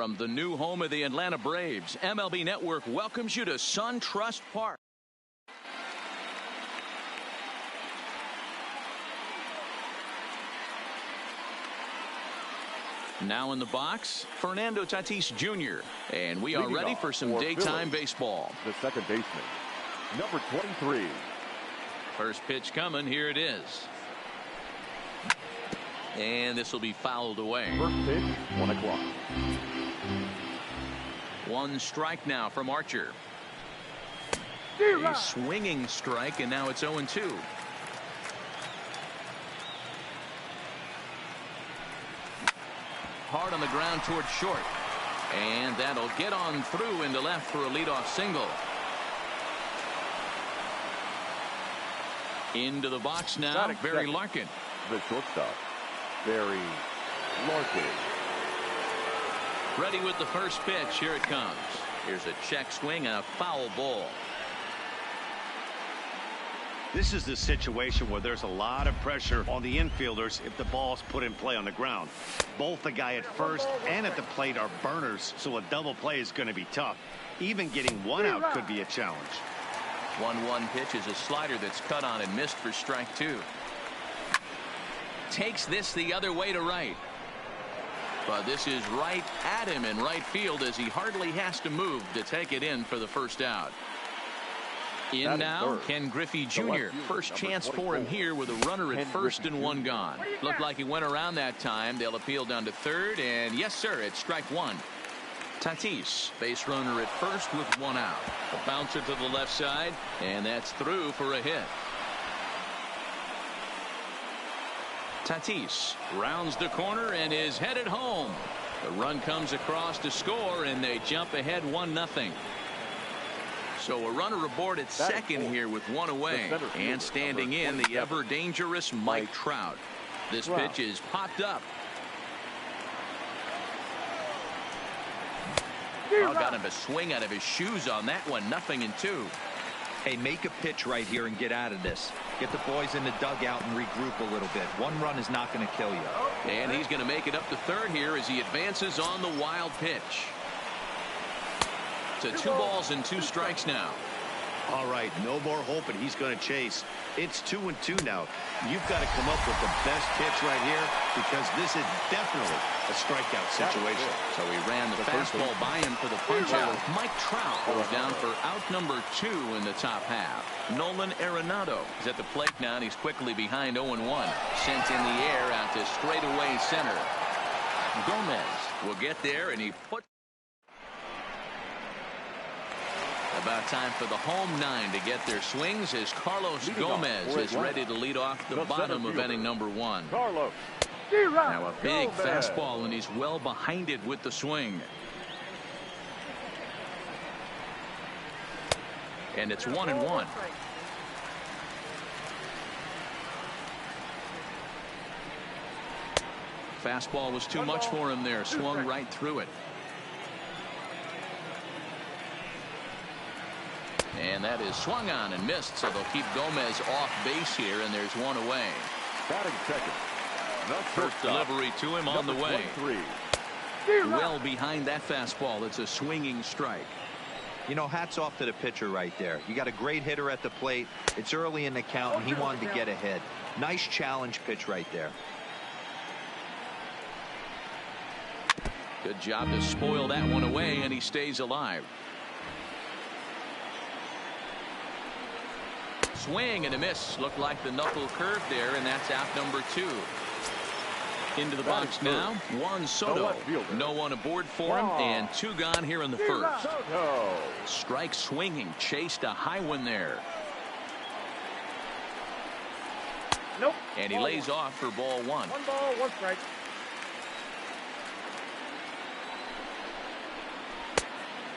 From the new home of the Atlanta Braves, MLB Network welcomes you to SunTrust Park. Now in the box, Fernando Tatis Jr. And we are ready for some daytime baseball. The second baseman, number 23. First pitch coming. Here it is. And this will be fouled away. First pitch, 1 o'clock. One strike now from Archer. A swinging strike, and now it's 0-2. Hard on the ground towards short. And that'll get on through into left for a leadoff single. Into the box now, Barry Larkin. The shortstop, Barry Larkin. Ready with the first pitch. Here it comes. Here's a check swing and a foul ball. This is the situation where there's a lot of pressure on the infielders if the ball's put in play on the ground. Both the guy at first and at the plate are burners, so a double play is going to be tough. Even getting one out could be a challenge. 1-1 pitch is a slider that's cut on and missed for strike 2. Takes this the other way to right. But this is right at him in right field as he hardly has to move to take it in for the first out. In now, Ken Griffey Jr. First chance for him here with a runner at first and one gone. Looked like he went around that time. They'll appeal down to third, and yes, sir, it's strike 1. Tatis, base runner at first with one out. A bouncer to the left side, and that's through for a hit. Tatis rounds the corner and is headed home. The run comes across to score, and they jump ahead 1-0. So a runner aboard at second here with one away, and standing in the ever dangerous Mike Trout. This pitch is popped up. Oh, got him a swing out of his shoes on that one. 0-2. Hey, make a pitch right here and get out of this. Get the boys in the dugout and regroup a little bit. One run is not going to kill you. And he's going to make it up to third here as he advances on the wild pitch. To 2 balls and 2 strikes now. All right, no more hoping he's going to chase. It's 2-2 now. You've got to come up with the best pitch right here because this is definitely a strikeout situation. So he ran the fastball by him for the punch out. Mike Trout goes down for out number 2 in the top half. Nolan Arenado is at the plate now, and he's quickly behind 0-1. Sent in the air out to straightaway center. Gomez will get there, and he puts. About time for the home 9 to get their swings as Carlos Gomez is ready to lead off the bottom of inning number 1. Now a big fastball, and he's well behind it with the swing. And it's 1-1. Fastball was too much for him there. Swung right through it. And that is swung on and missed, so they'll keep Gomez off base here, and there's one away. Batting second. First delivery to him on the way. 23. Well behind that fastball. It's a swinging strike. You know, hats off to the pitcher right there. You got a great hitter at the plate. It's early in the count, and he wanted to get ahead. Nice challenge pitch right there. Good job to spoil that one away, and he stays alive. Swing and a miss. Looked like the knuckle curve there, and that's out number 2. Into the box now, Juan Soto. No one aboard for him, and 2 gone here in the first. Strike swinging, chased a high one there. Nope. And he lays off for ball 1. 1 ball, 1 strike.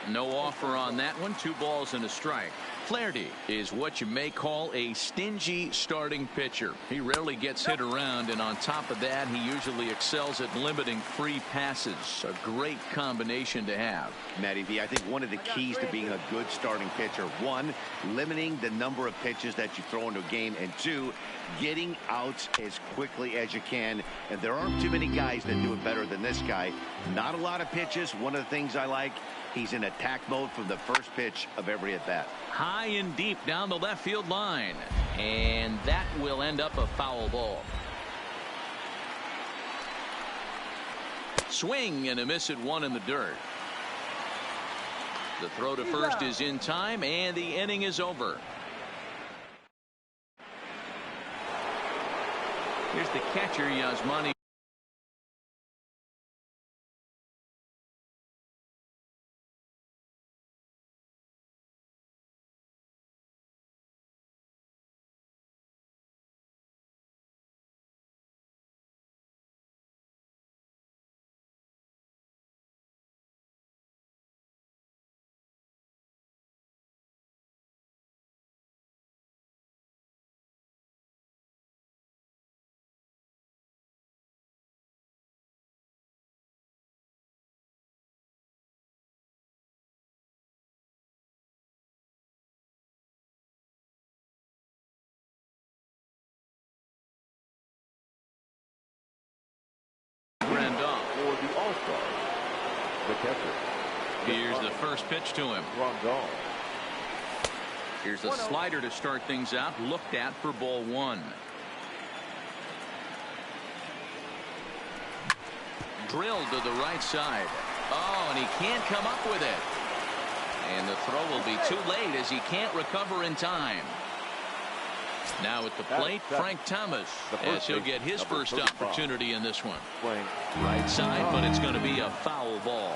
No offer on that one. 2 balls and a strike. Flaherty is what you may call a stingy starting pitcher. He rarely gets hit around, and on top of that, he usually excels at limiting free passes. A great combination to have. Matty V, I think one of the keys to being a good starting pitcher, one, limiting the number of pitches that you throw into a game, and two, getting outs as quickly as you can. And there aren't too many guys that do it better than this guy. Not a lot of pitches. One of the things I like, he's in attack mode from the first pitch of every at-bat. High and deep down the left field line, and that will end up a foul ball. Swing and a miss at one in the dirt. The throw to first is in time, and the inning is over. Here's the catcher, Yasmani. For the All-Star, the catcher. Here's the first pitch to him. Rondon. Here's a slider to start things out. Looked at for ball one. Drilled to the right side. Oh, and he can't come up with it. And the throw will be too late as he can't recover in time. Now at the plate, Frank Thomas, as he'll get his first opportunity in this one. Right side, but it's going to be a foul ball.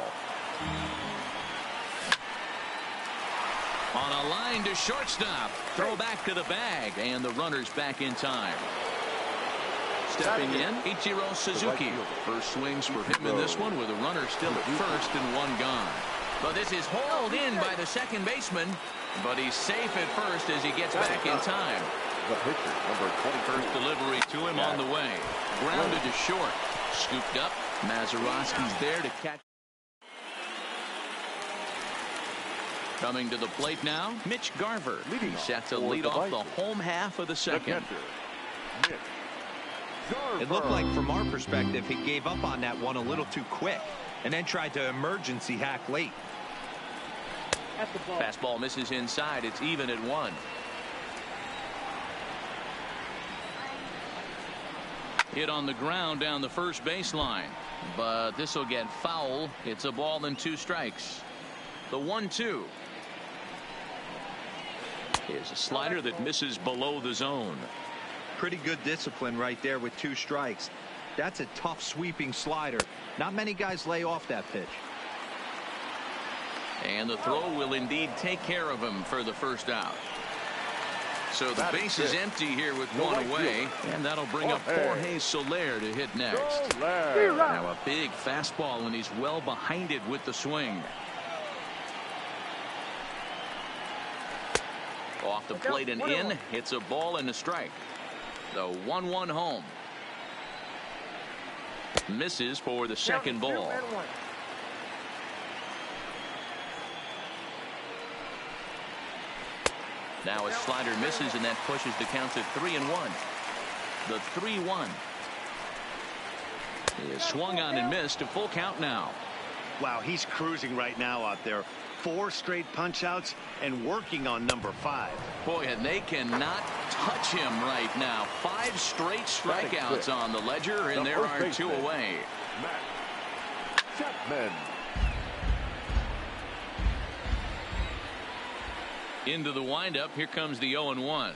On a line to shortstop. Throw back to the bag, and the runner's back in time. Stepping in, Ichiro Suzuki. First swings for him in this one with a runner still at first and one gone. But this is hauled in by the second baseman, but he's safe at first as he gets back in time. The pitcher, number 20. First delivery to him on the way. Grounded to short. Scooped up. Mazeroski's there to catch. Coming to the plate now, Mitch Garver. He's set to lead off the home half of the second. It looked like, from our perspective, he gave up on that one a little too quick and then tried to emergency hack late. Fastball misses inside. It's even at one. Hit on the ground down the first baseline, but this will get foul. It's a ball and two strikes. The 1-2 is a slider that misses below the zone. Pretty good discipline right there with two strikes. That's a tough sweeping slider. Not many guys lay off that pitch. And the throw will indeed take care of him for the first out. So the base is empty here with one away, and that'll bring up Jorge Soler to hit next. Now a big fastball, and he's well behind it with the swing. Off the plate and in. It's a ball and a strike. The 1-1 home. Misses for the second ball. Now a slider misses, and that pushes the count to 3-1. The 3-1 is swung on and missed. A full count now. Wow, he's cruising right now out there. 4 straight punch outs and working on number 5. Boy, and they cannot touch him right now. 5 straight strikeouts on the ledger, and there are 2 away. Chapman. Into the windup. Here comes the 0-1.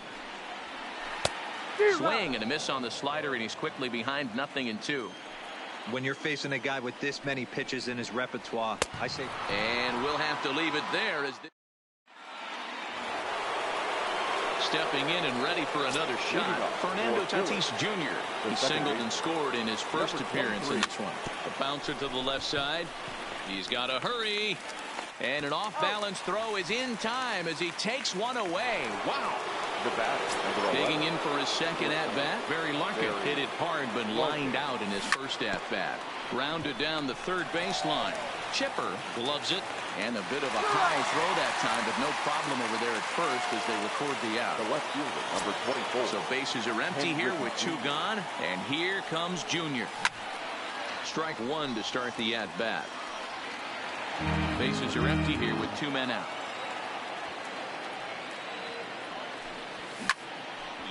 Swing and a miss on the slider, and he's quickly behind 0-2. When you're facing a guy with this many pitches in his repertoire, I say. And we'll have to leave it there as stepping in and ready for another shot. Fernando Tatis Jr. He singled and scored in his first appearance in this one. The bouncer to the left side. He's got to hurry. And an off-balance throw is in time as he takes one away. Wow. The bat, digging in for his second at-bat. Barry Larkin hit it hard but lined out in his first at-bat. Grounded down the third baseline. Chipper gloves it, and a bit of a high throw that time, but no problem over there at first as they record the out. The left fielder, number 24. So bases are empty here with 2 gone, and here comes Junior. Strike 1 to start the at-bat. Bases are empty here with 2 men out.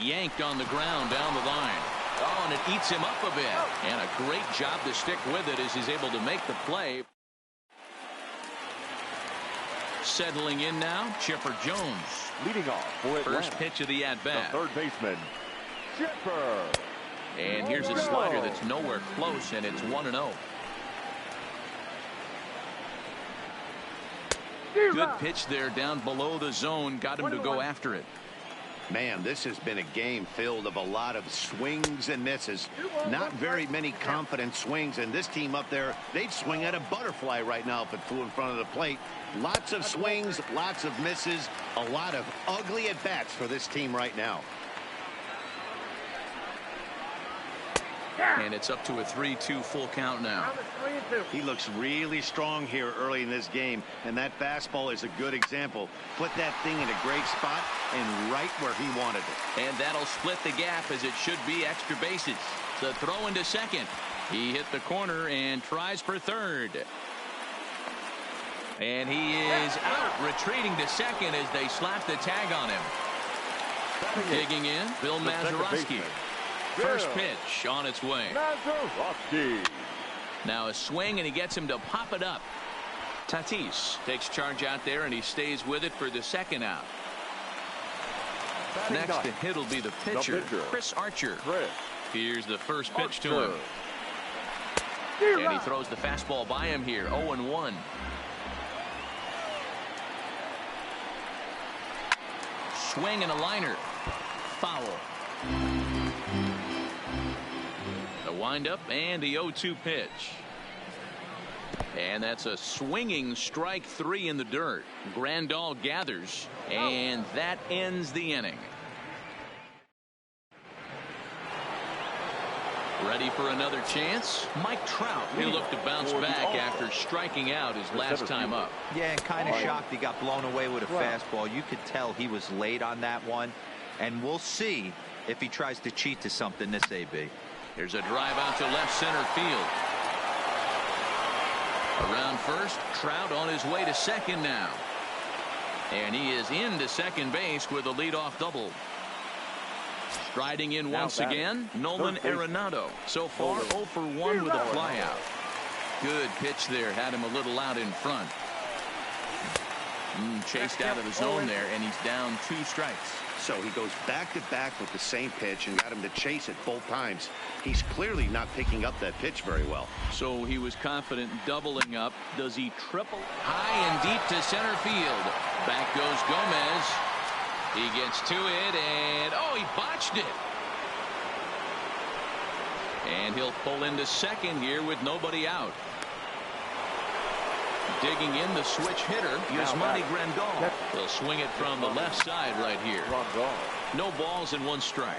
Yanked on the ground down the line. Oh, and it eats him up a bit. And a great job to stick with it as he's able to make the play. Settling in now, Chipper Jones. Leading off for Atlanta. First pitch of the at-bat. The third baseman, Chipper. And here's a slider that's nowhere close, and it's 1-0. Good pitch there down below the zone. Got him to go after it. Man, this has been a game filled of a lot of swings and misses. Not very many confident swings, and this team up there, they'd swing at a butterfly right now if it flew in front of the plate. Lots of swings, lots of misses, a lot of ugly at-bats for this team right now. And it's up to a 3-2 full count now. He looks really strong here early in this game, and that fastball is a good example. Put that thing in a great spot and right where he wanted it. And that'll split the gap as it should be extra bases. The throw into second. He hit the corner and tries for third. And he is out, retreating to second as they slap the tag on him. Digging in, Bill Mazeroski. First pitch on its way. Now a swing, and he gets him to pop it up. Tatis takes charge out there, and he stays with it for the second out. Next to hit will be the pitcher, Chris Archer. Here's the first pitch to him. And he throws the fastball by him here, 0-1. Swing and a liner. Foul. The windup and the 0-2 pitch. And that's a swinging strike 3 in the dirt. Grandal gathers, and that ends the inning. Ready for another chance? Mike Trout. He'll look to bounce back after striking out his last time up. Yeah, and kind of shocked he got blown away with a fastball. You could tell he was late on that one. And we'll see if he tries to cheat to something this AB. There's a drive out to left center field. Around first, Trout on his way to second now. And he is into second base with a leadoff double. Striding in once again, Nolan Arenado. So far, 0 for 1 with a flyout. Good pitch there, had him a little out in front. Chased out of the zone there, and he's down 2 strikes. So he goes back-to-back with the same pitch and got him to chase it both times. He's clearly not picking up that pitch very well. So he was confident doubling up. Does he triple? High and deep to center field. Back goes Gomez. He gets to it, and oh, he botched it. And he'll pull into second here with nobody out. Digging in, the switch hitter, Yasmani Grandal. They'll swing it from the left side right here. No balls and 1 strike.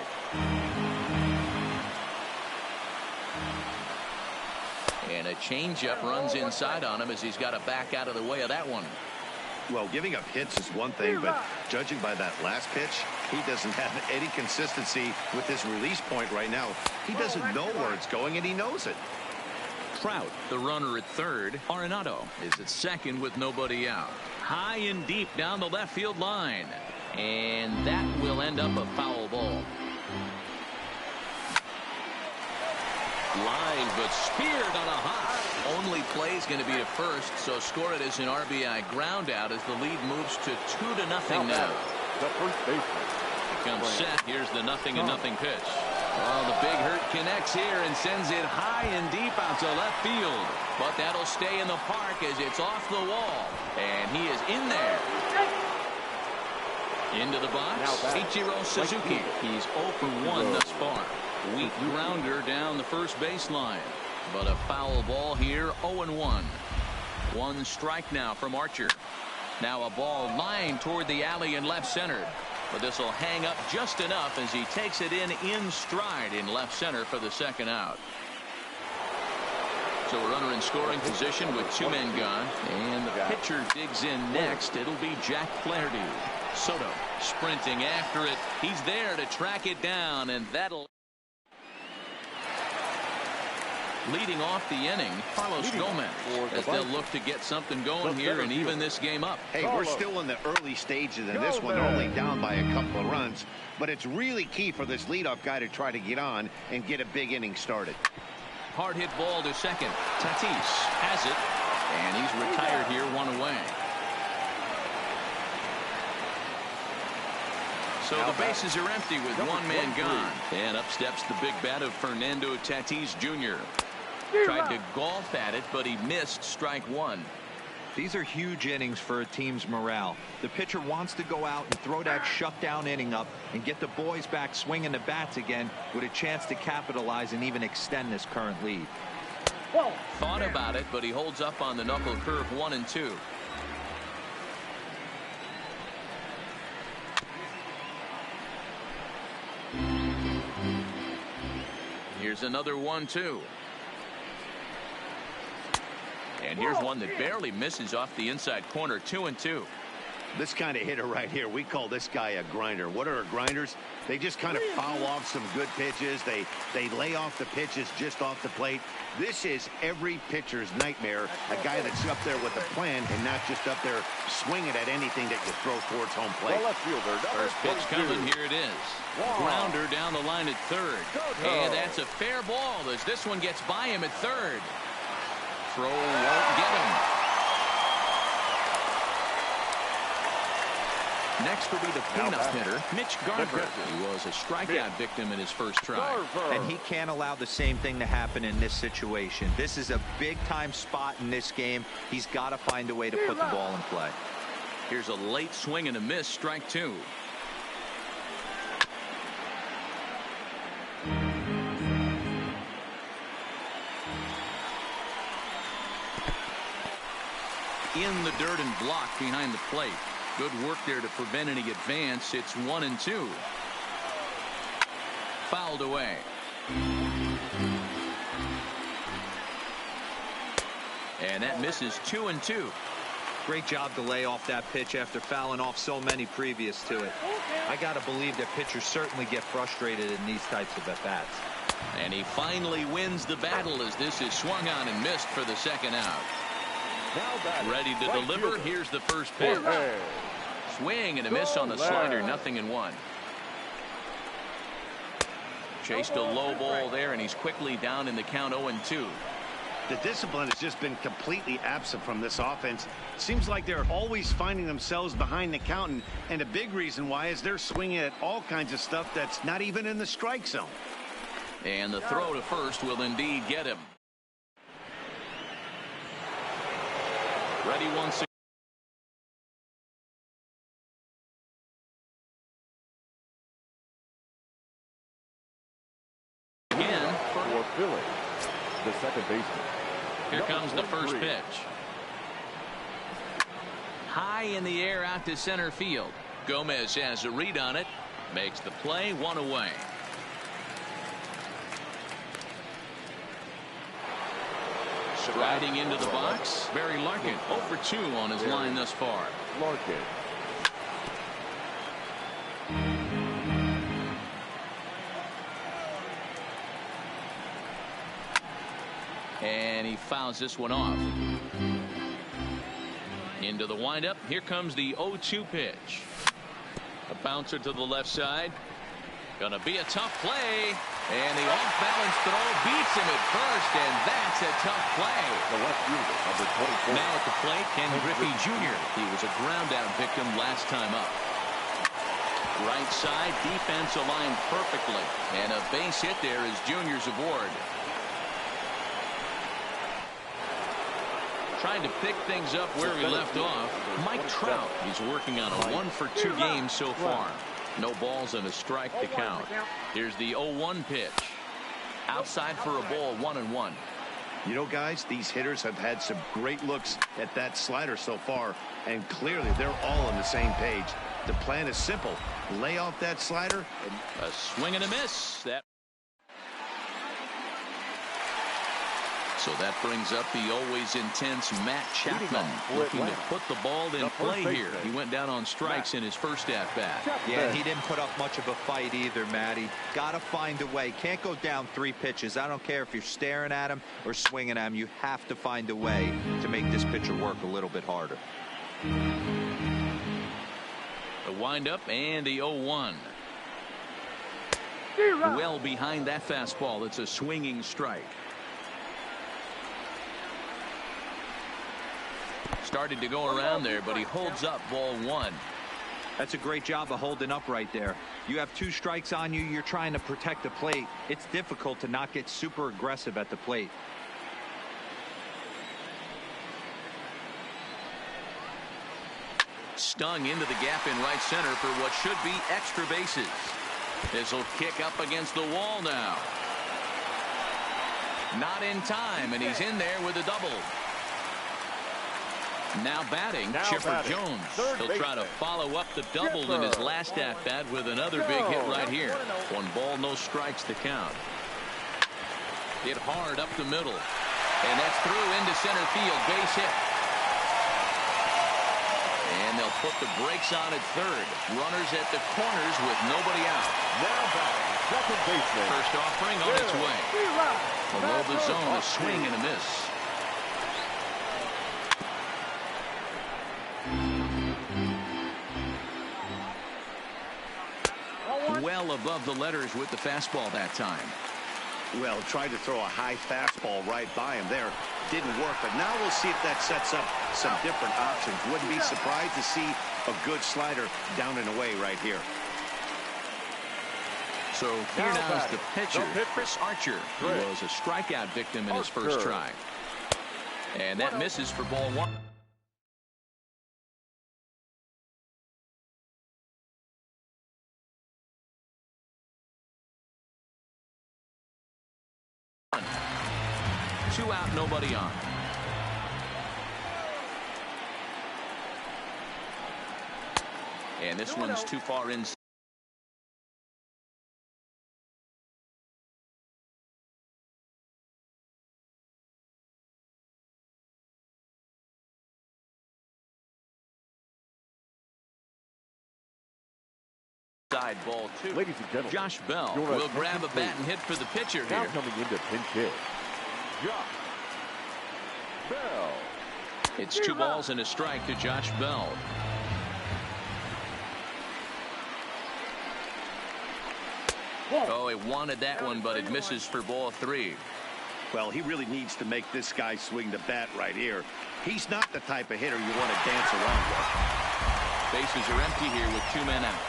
And a changeup runs inside on him as he's got to back out of the way of that one. Well, giving up hits is one thing, but judging by that last pitch, he doesn't have any consistency with this release point right now. He doesn't know where it's going, and he knows it. Trout, the runner at third. Arenado is at second with nobody out. High and deep down the left field line. And that will end up a foul ball. Line, but speared on a hop. Only play is going to be to first, so score it as an RBI ground out as the lead moves to 2-0 now. The first baseman. He comes set. Here's the 0-0 pitch. Oh, the big hurt connects here and sends it high and deep out to left field. But that'll stay in the park as it's off the wall. And he is in there. Into the box, Ichiro Suzuki. He's 0 for 1 thus far. Weak grounder down the first baseline. But a foul ball here, 0-1. One strike now from Archer. Now a ball lined toward the alley in left center. But this will hang up just enough as he takes it in stride in left center for the second out. So a runner in scoring position with 2 men gone. And the pitcher digs in next. It'll be Jack Flaherty. Soto sprinting after it. He's there to track it down, and that'll. Leading off the inning, Carlos Gomez, as they'll look to get something going here and even this game up. Hey, we're still in the early stages in this one. They're only down by a couple of runs, but it's really key for this leadoff guy to try to get on and get a big inning started. Hard hit ball to second. Tatis has it, and he's retired here, 1 away. So the bases are empty with 1 man gone. And up steps the big bat of Fernando Tatis Jr. Tried to golf at it, but he missed strike 1. These are huge innings for a team's morale. The pitcher wants to go out and throw that shutdown inning up and get the boys back swinging the bats again with a chance to capitalize and even extend this current lead. Thought about it, but he holds up on the knuckle curve 1 and 2. Here's another 1-2. And here's one that barely misses off the inside corner. 2 and 2. This kind of hitter right here, we call this guy a grinder. What are grinders? They just kind of foul off some good pitches. They lay off the pitches just off the plate. This is every pitcher's nightmare. A guy that's up there with a plan and not just up there swinging at anything that you throw towards home plate. First pitch coming. Here it is. Grounder down the line at third. And that's a fair ball as this one gets by him at third. Throw won't get him. Next will be the cleanup hitter, Mitch Garver. He was a strikeout victim in his first try. And he can't allow the same thing to happen in this situation. This is a big-time spot in this game. He's got to find a way to put the ball in play. Here's a late swing and a miss, strike 2. In the dirt and blocked behind the plate. Good work there to prevent any advance. It's 1 and 2. Fouled away. And that misses 2 and 2. Great job to lay off that pitch after fouling off so many previous to it. I got to believe that pitchers certainly get frustrated in these types of at-bats. And he finally wins the battle as this is swung on and missed for the second out. Ready to deliver. Here's the first pitch. Swing and a miss on the slider. 0-1. Chased a low ball there, and he's quickly down in the count 0-2. The discipline has just been completely absent from this offense. Seems like they're always finding themselves behind the count, and a big reason why is they're swinging at all kinds of stuff that's not even in the strike zone. And the throw to first will indeed get him. Ready once again for Philly, the second baseman. Here comes the first pitch. High in the air out to center field. Gomez has a read on it. Makes the play. 1 away. Striding into the box, Barry Larkin 0 for 2 on his line thus far. Larkin. And he fouls this one off. Into the windup. Here comes the 0-2 pitch. A bouncer to the left side. Gonna be a tough play. And the off-balance throw beats him at first, and that's a tough play. The left fielder, number 24. Now at the plate, Ken Griffey Jr. He was a ground-out victim last time up. Right side, defense aligned perfectly. And a base hit there is Junior's aboard. Trying to pick things up where he left off. Mike Trout, he's working on a 1 for 2 game so far. No balls and a strike to count. Here's the 0-1 pitch. Outside for a ball. 1-1. You know, guys, these hitters have had some great looks at that slider so far, and clearly they're all on the same page. The plan is simple. Lay off that slider. A swing and a miss. So that brings up the always intense Matt Chapman, looking to put the ball in play here. He went down on strikes in his first at-bat. Yeah, he didn't put up much of a fight either, Matty. Got to find a way. Can't go down 3 pitches. I don't care if you're staring at him or swinging at him. You have to find a way to make this pitcher work a little bit harder. The windup and the 0-1. Well behind that fastball. It's a swinging strike. Started to go around there, but he holds up ball 1. That's a great job of holding up right there. You have 2 strikes on you. You're trying to protect the plate. It's difficult to not get super aggressive at the plate. Stung into the gap in right center for what should be extra bases. This will kick up against the wall now. Not in time, and he's in there with a double. Now batting, Chipper Jones. He'll try to follow up the double in his last at-bat with another big hit right here. 1 ball, no strikes to count. Hit hard up the middle. And that's through into center field. Base hit. And they'll put the brakes on at third. Runners at the corners with nobody out. Now batting, second baseman. First offering on its way. Below the zone, a swing and a miss. Well above the letters with the fastball that time. Well, tried to throw a high fastball right by him there. Didn't work, but now we'll see if that sets up some different options. Wouldn't be surprised to see a good slider down and away right here. So here now is the pitcher, Chris Archer, who was a strikeout victim in his first try. And that misses for ball 1. Two out, nobody on. And this one's too far inside. Ball 2. Ladies and gentlemen, Josh Bell will grab a bat and hit for the pitcher now here. coming into pinch hit, Josh Bell. It's 2 balls and a strike to Josh Bell. Oh, he wanted that one, but it misses for ball 3. Well, he really needs to make this guy swing the bat right here. He's not the type of hitter you want to dance around with. Bases are empty here with 2 men out.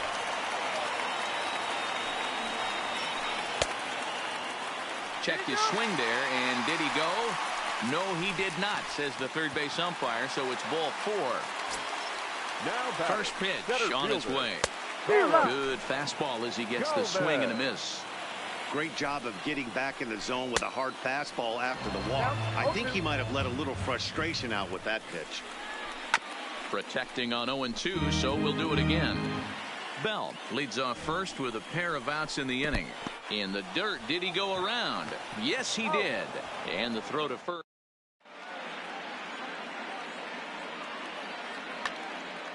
Checked his swing there, and did he go? No, he did not, says the third base umpire, so it's ball 4. Now First pitch on its way. Good fastball as he gets the swing and a miss. Great job of getting back in the zone with a hard fastball after the walk. I think he might have let a little frustration out with that pitch. Protecting on 0-2, so we'll do it again. Bell leads off first with a pair of outs in the inning. In the dirt, did he go around? Yes, he did. And the throw to first.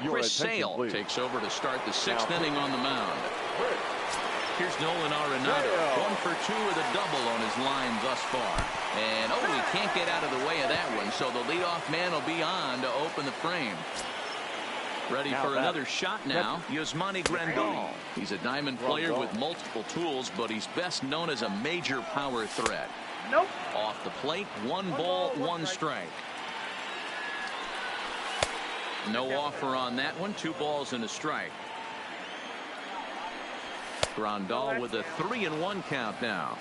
Chris Sale takes over to start the 6th inning on the mound. Here's Nolan Arenado, 1 for 2 with a double on his line thus far. And oh, he can't get out of the way of that one, so the leadoff man will be on to open the frame. Ready for another shot now, Yasmani Grandal. He's a diamond player with multiple tools, but he's best known as a major power threat. Off the plate, 1 ball, 1 strike. No offer on that one, 2 balls and a strike. Grandal with a 3-1 count now.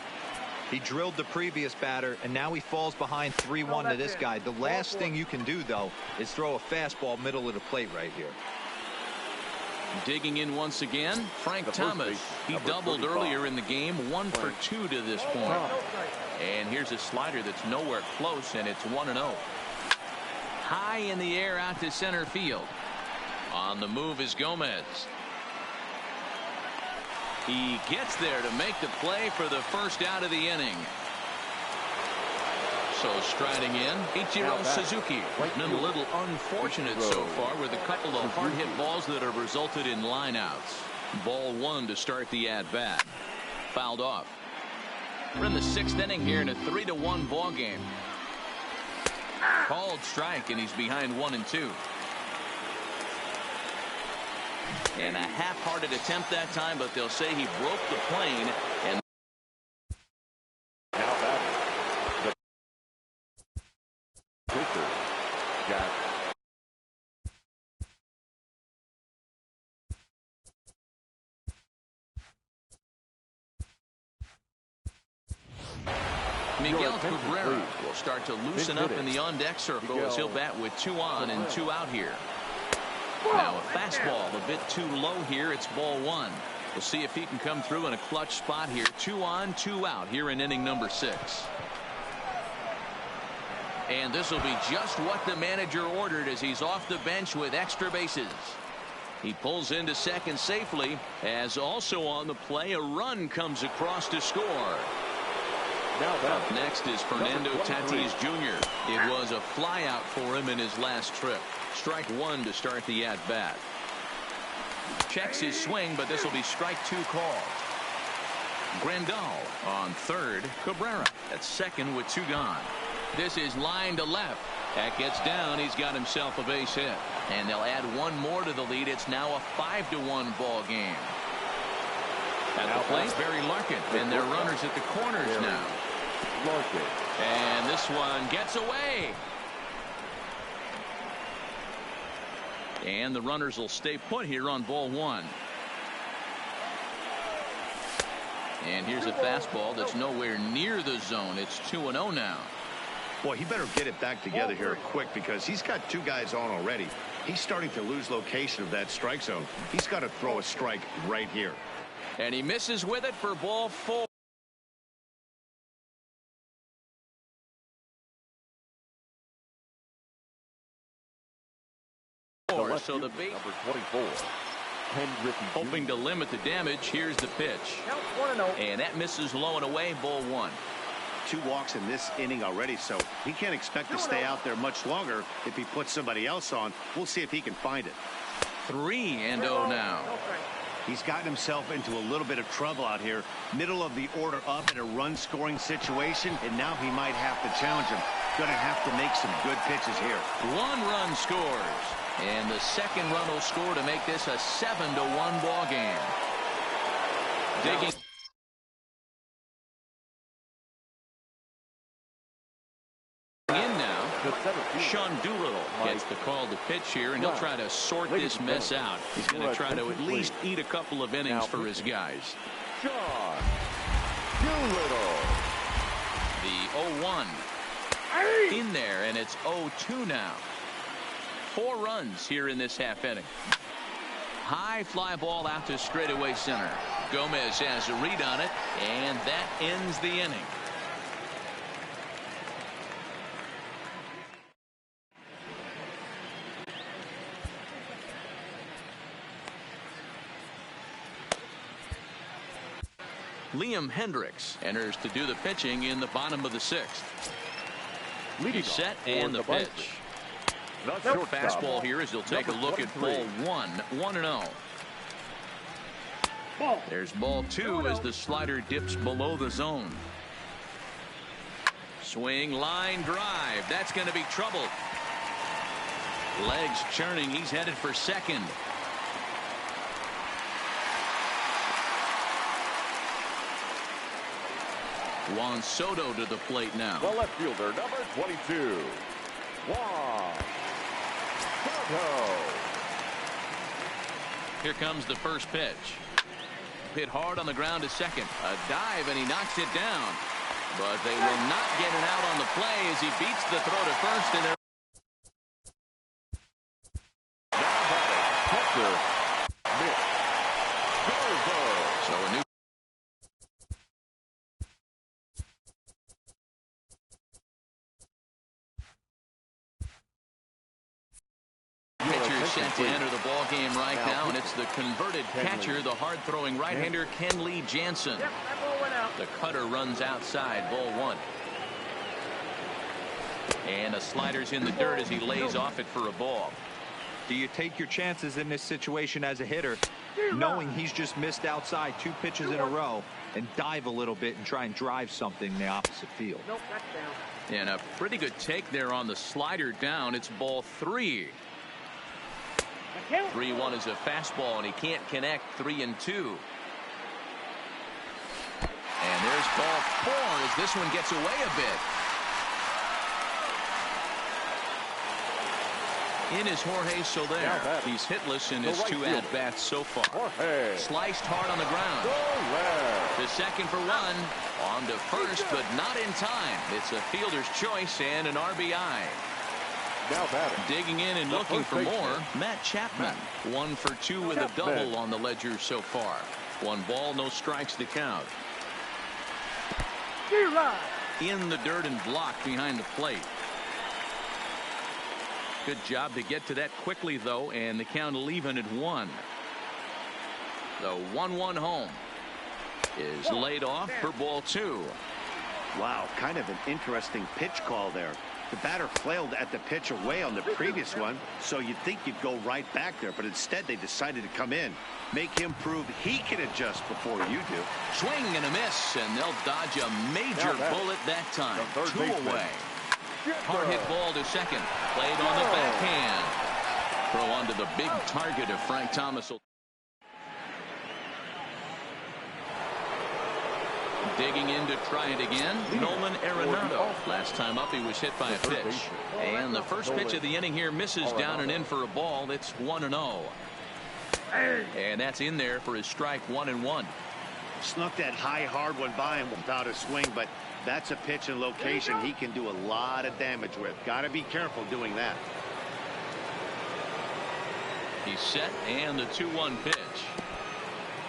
He drilled the previous batter, and now he falls behind 3-1 to this guy. The last thing you can do, though, is throw a fastball middle of the plate right here. Digging in once again, Frank Thomas. He doubled earlier in the game, 1 for 2 to this point. And here's a slider that's nowhere close, and it's 1-0. High in the air out to center field. On the move is Gomez. He gets there to make the play for the first out of the inning. So striding in, Ichiro Suzuki. Been a little unfortunate so far with a couple of hard hit balls that have resulted in lineouts. Ball 1 to start the at bat. Fouled off. We're in the 6th inning here in a 3-1 ball game. Called strike, and he's behind 1-2. And a half-hearted attempt that time, but they'll say he broke the plane. And now batting, the pitcher, Jack. Miguel Cabrera will start to loosen up in the on-deck circle as he'll bat with 2 on and 2 out here. Now a fastball a bit too low here. It's ball 1. We'll see if he can come through in a clutch spot here. 2 on, 2 out here in inning number 6. And this will be just what the manager ordered as he's off the bench with extra bases. He pulls into second safely, as also on the play a run comes across to score. Up next is Fernando Tatis Jr. It was a flyout for him in his last trip. Strike 1 to start the at-bat. Checks his swing, but this will be strike 2 called. Grandal on third. Cabrera at second with 2 gone. This is line to left. That gets down. He's got himself a base hit. And they'll add 1 more to the lead. It's now a 5-1 ball game. At the plate, Barry Larkin. And their runners at the corners now. And this one gets away. And the runners will stay put here on ball 1. And here's a fastball that's nowhere near the zone. It's 2-0 now. Boy, he better get it back together here quick, because he's got 2 guys on already. He's starting to lose location of that strike zone. He's got to throw a strike right here. And he misses with it for ball 4. So the bait, number 24, hoping to limit the damage. Here's the pitch. And that misses low and away, ball 1. 2 walks in this inning already, so he can't expect to stay out there much longer if he puts somebody else on. We'll see if he can find it. 3-0 now. He's gotten himself into a little bit of trouble out here. Middle of the order up in a run-scoring situation, and now he might have to challenge him. Going to have to make some good pitches here. 1 run scores. And the second run will score to make this a 7-1 ball game. Digging in now. Sean Doolittle gets the call to pitch here, and he'll try to sort this mess out. He's going to try to at least eat a couple of innings for his guys. Sean Doolittle. The 0-1 in there, and it's 0-2 now. 4 runs here in this half inning. High fly ball out to straightaway center. Gomez has a read on it, and that ends the inning. Liam Hendricks enters to do the pitching in the bottom of the 6th. He's set, and the pitch. Fastball here as he'll take a look at ball 1. 1-0. There's ball 2 as the slider dips below the zone. Swing, line drive. That's going to be trouble. Legs churning. He's headed for second. Juan Soto to the plate now. The left fielder, number 22, Juan Soto. Here comes the first pitch. Hit hard on the ground to second. A dive, and he knocks it down. But they will not get it out on the play as he beats the throw to first. And Now batting, catcher, to enter the ball game right now, and it's the converted catcher, the hard-throwing right-hander Kenley Jansen. Yep, that ball went out. The cutter runs outside, ball one. And a slider's in the dirt as he lays off it for a ball. Do you take your chances in this situation as a hitter, knowing he's just missed outside 2 pitches in a row, and dive a little bit and try and drive something in the opposite field? Nope, that's down. And a pretty good take there on the slider down. It's ball 3. 3-1 is a fastball, and he can't connect. 3-2. And there's ball 4 as this one gets away a bit. In is Jorge Soler. He's hitless in his 2 at-bats so far. Sliced hard on the ground. To second for 1. On to first, but not in time. It's a fielder's choice and an RBI. Digging in and looking for more, Matt Chapman. 1 for 2 with a double on the ledger so far. 1 ball, no strikes to count. In the dirt and blocked behind the plate. Good job to get to that quickly, though, and the count will even at 1. The 1-1 home is laid off for ball 2. Wow, kind of an interesting pitch call there. The batter flailed at the pitch away on the previous one, so you'd think you'd go right back there, but instead they decided to come in, make him prove he can adjust before you do. Swing and a miss, and they'll dodge a major bullet that time. 2 away. Hard hit ball to second. Played on the backhand. Throw onto the big target of Frank Thomas. Digging in to try it again. Nolan Arenado. Last time up he was hit by a pitch. And the first pitch of the inning here misses down and in for a ball. It's 1-0. And that's in there for his strike 1-1. Snuck that high hard one by him without a swing, but that's a pitch and location he can do a lot of damage with. Got to be careful doing that. He's set, and the 2-1 pitch.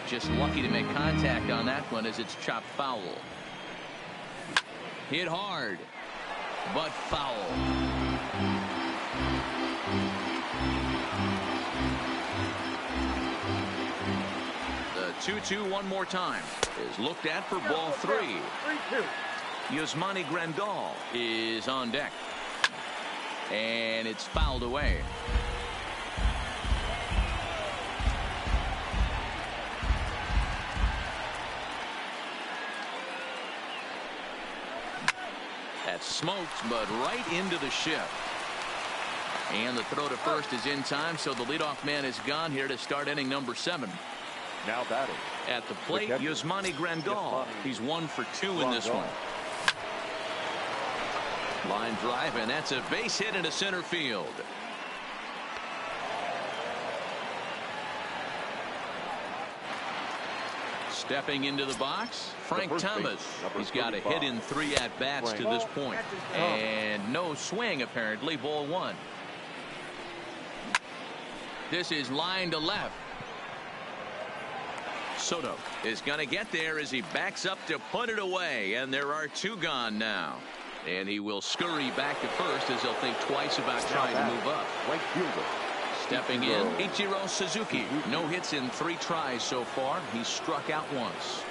Just lucky to make contact on that one as it's chopped foul. Hit hard, but foul. The 2-2 one more time is looked at for ball 3. 3-2. Yasmani Grandal is on deck. And it's fouled away. That's smoked, but right into the shift. And the throw to first is in time, so the leadoff man is gone here to start inning number 7. Now batting. At the plate, Yasmani Grandal. He's 1 for 2 in this one. Line drive, and that's a base hit into center field. Stepping into the box, Frank Thomas. He's got a hit in 3 at-bats to this point. And no swing, apparently. Ball 1. This is line to left. Soto is going to get there as he backs up to put it away. And there are 2 gone now. And he will scurry back to first as he'll think twice about trying to move up. Right fielder. Stepping in, Ichiro Suzuki. No hits in 3 tries so far. He's struck out once.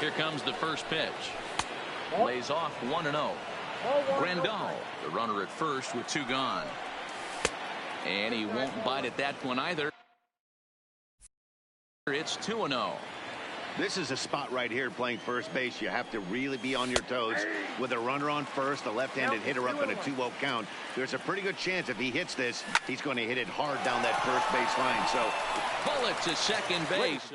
Here comes the first pitch. Lays off 1-0. Grandal, the runner at first with 2 gone. And he won't bite at that one either. It's 2-0. This is a spot right here playing first base. You have to really be on your toes. With a runner on first, a left-handed hitter up in a 2-0 count. There's a pretty good chance if he hits this, he's going to hit it hard down that first base line. So, bullet to second base.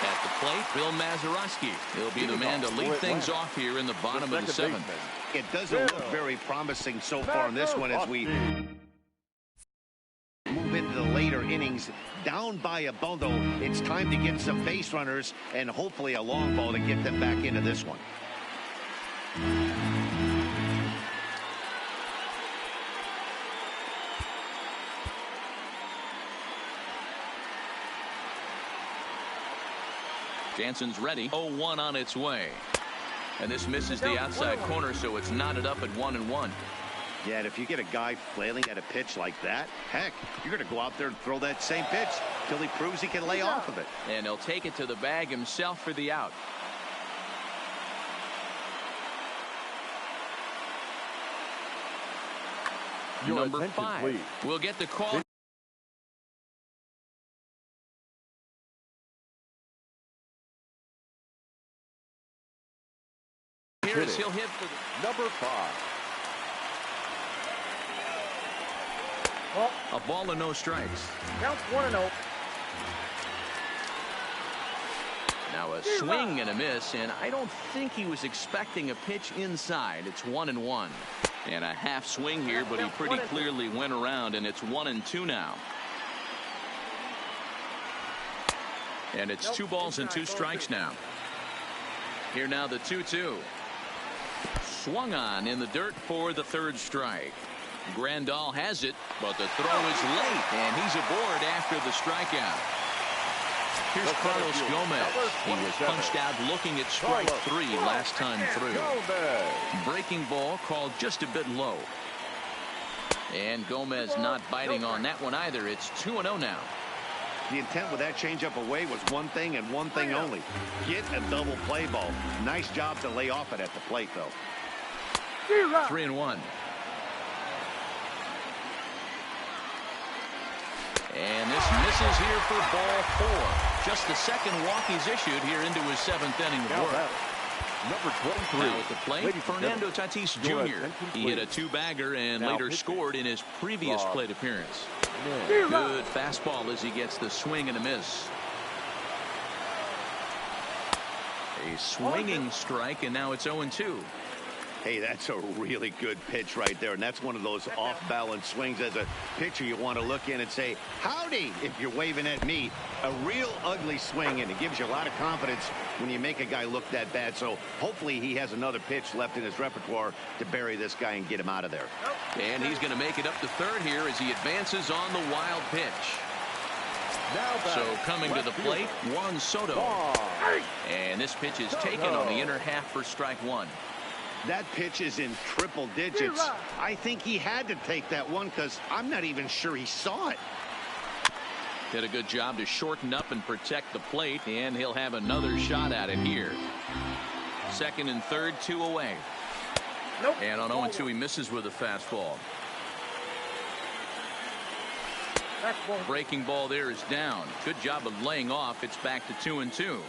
At the plate, Bill Mazeroski. He'll be the man to lead things off here in the bottom of the 7th. It doesn't look very promising so far in this one as we move into the later innings. Down by a bundle, it's time to get some base runners and hopefully a long ball to get them back into this one. Jansen's ready. 0-1 on its way. And this misses the outside corner, so it's knotted up at 1-1. Yeah, and if you get a guy flailing at a pitch like that, heck, you're going to go out there and throw that same pitch till he proves he can lay off of it. And he'll take it to the bag himself for the out. Number 5 will get the call. Here is he'll hit for the number 5. A ball and no strikes. Counts 1-0. Now a swing and a miss, and I don't think he was expecting a pitch inside. It's 1-1. And a half swing here, but he pretty clearly went around, and it's 1-2 now. And it's 2 balls and 2 strikes now. Here now the 2-2. Swung on in the dirt for the 3rd strike. Grandal has it, but the throw is late, and he's aboard after the strikeout. Here's Carlos Gomez. He was punched out looking at strike 3 last time through. Breaking ball called just a bit low. And Gomez not biting on that one either. It's 2-0 now. The intent with that changeup away was one thing and one thing only. Get a double play ball. Nice job to lay off it at the plate, though. 3-1. And this misses here for ball 4. Just the 2nd walk he's issued here into his 7th inning of work. Number 23. Now at the plate, Fernando Tatis Jr. He hit a 2-bagger and later scored in his previous plate appearance. Good fastball as he gets the swing and a miss. A swinging strike, and now it's 0-2. Hey, that's a really good pitch right there, and that's one of those off-balance swings. As a pitcher, you want to look in and say, howdy, if you're waving at me. A real ugly swing, and it gives you a lot of confidence when you make a guy look that bad. So hopefully he has another pitch left in his repertoire to bury this guy and get him out of there. And he's going to make it up to 3rd here as he advances on the wild pitch. So coming to the plate, Juan Soto. And this pitch is taken on the inner half for strike 1. That pitch is in triple digits. I think he had to take that one because I'm not even sure he saw it. Did a good job to shorten up and protect the plate, and he'll have another shot at it here. 2nd and 3rd, 2 away. And on 0-2, he misses with a fastball. Breaking ball there is down. Good job of laying off. It's back to 2-2.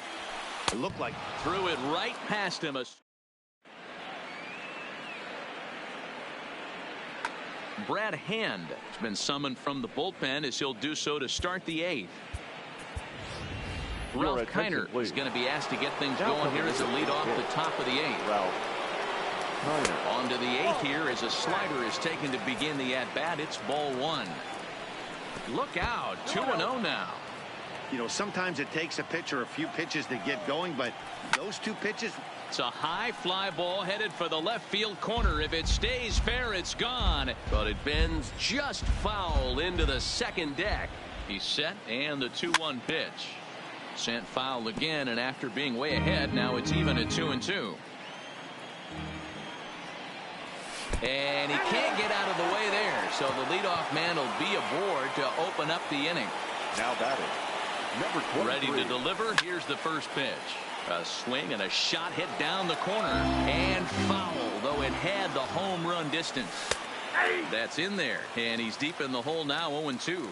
It looked like threw it right past him. Brad Hand has been summoned from the bullpen as he'll do so to start the 8th. Ralph Kiner is going to be asked to get things going here as a lead off the top of the 8th. On to the 8th here as a slider is taken to begin the at-bat. It's ball 1. Look out, 2-0 now. You know, sometimes it takes a pitcher a few pitches to get going, but those 2 pitches. It's a high fly ball headed for the left field corner. If it stays fair, it's gone. But it bends just foul into the 2nd deck. He's set, and the 2-1 pitch. Sent foul again, and after being way ahead, now it's even at 2-2. And he can't get out of the way there, so the leadoff man will be aboard to open up the inning. Now batting, number 23. Ready to deliver. Here's the first pitch. A swing and a shot hit down the corner and foul, though it had the home run distance. That's in there, and he's deep in the hole now. 0-2.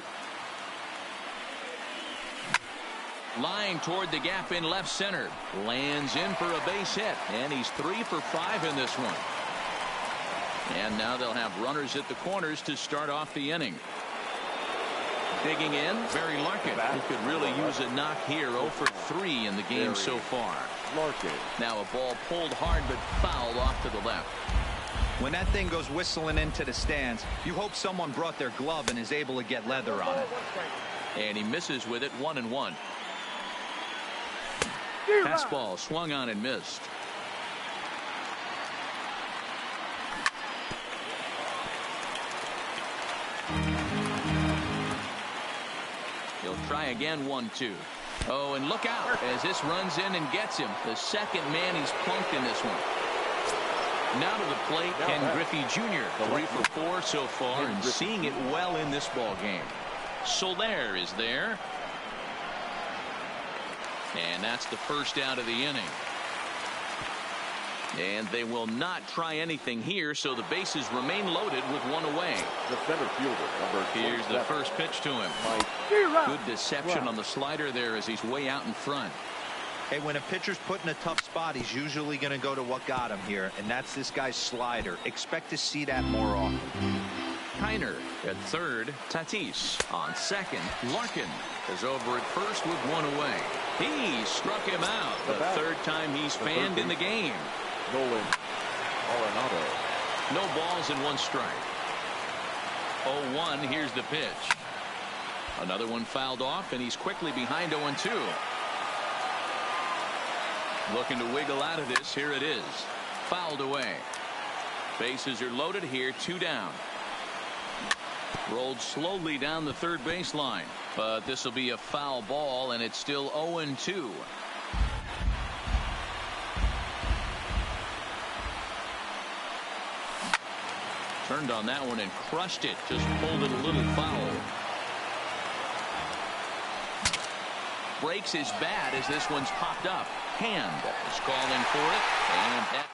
Line toward the gap in left center. Lands in for a base hit, and he's 3 for 5 in this one. And now they'll have runners at the corners to start off the inning. Digging in, Barry Larkin, who could really use a knock here. 0 for 3 in the game so far. Now a ball pulled hard but fouled off to the left. When that thing goes whistling into the stands, you hope someone brought their glove and is able to get leather on it. And he misses with it. 1-1. Fastball swung on and missed. He'll try again. 1-2. Oh, and look out as this runs in and gets him. The 2nd man he's plunked in this one. Now to the plate, Ken Griffey Jr. 3 for 4 so far and seeing it well in this ball game. Soler is there. And that's the first out of the inning. And they will not try anything here, so the bases remain loaded with one away. The center fielder, number 27. Here's the first pitch to him. Good deception on the slider there as he's way out in front. Hey, when a pitcher's put in a tough spot, he's usually going to go to what got him here, and that's this guy's slider. Expect to see that more often. Kiner at third. Tatis on second. Larkin is over at first with one away. He struck him out the third time he's fanned in the game. Nolan Arenado. No balls and one strike. 0-1. Here's the pitch. Another one fouled off, and he's quickly behind 0-2. Looking to wiggle out of this. Here it is. Fouled away. Bases are loaded here. 2 down. Rolled slowly down the third baseline, but this will be a foul ball, and it's still 0-2. Turned on that one and crushed it. Just pulled it a little foul. Breaks his bat as this one's popped up. Hand is calling for it, and that.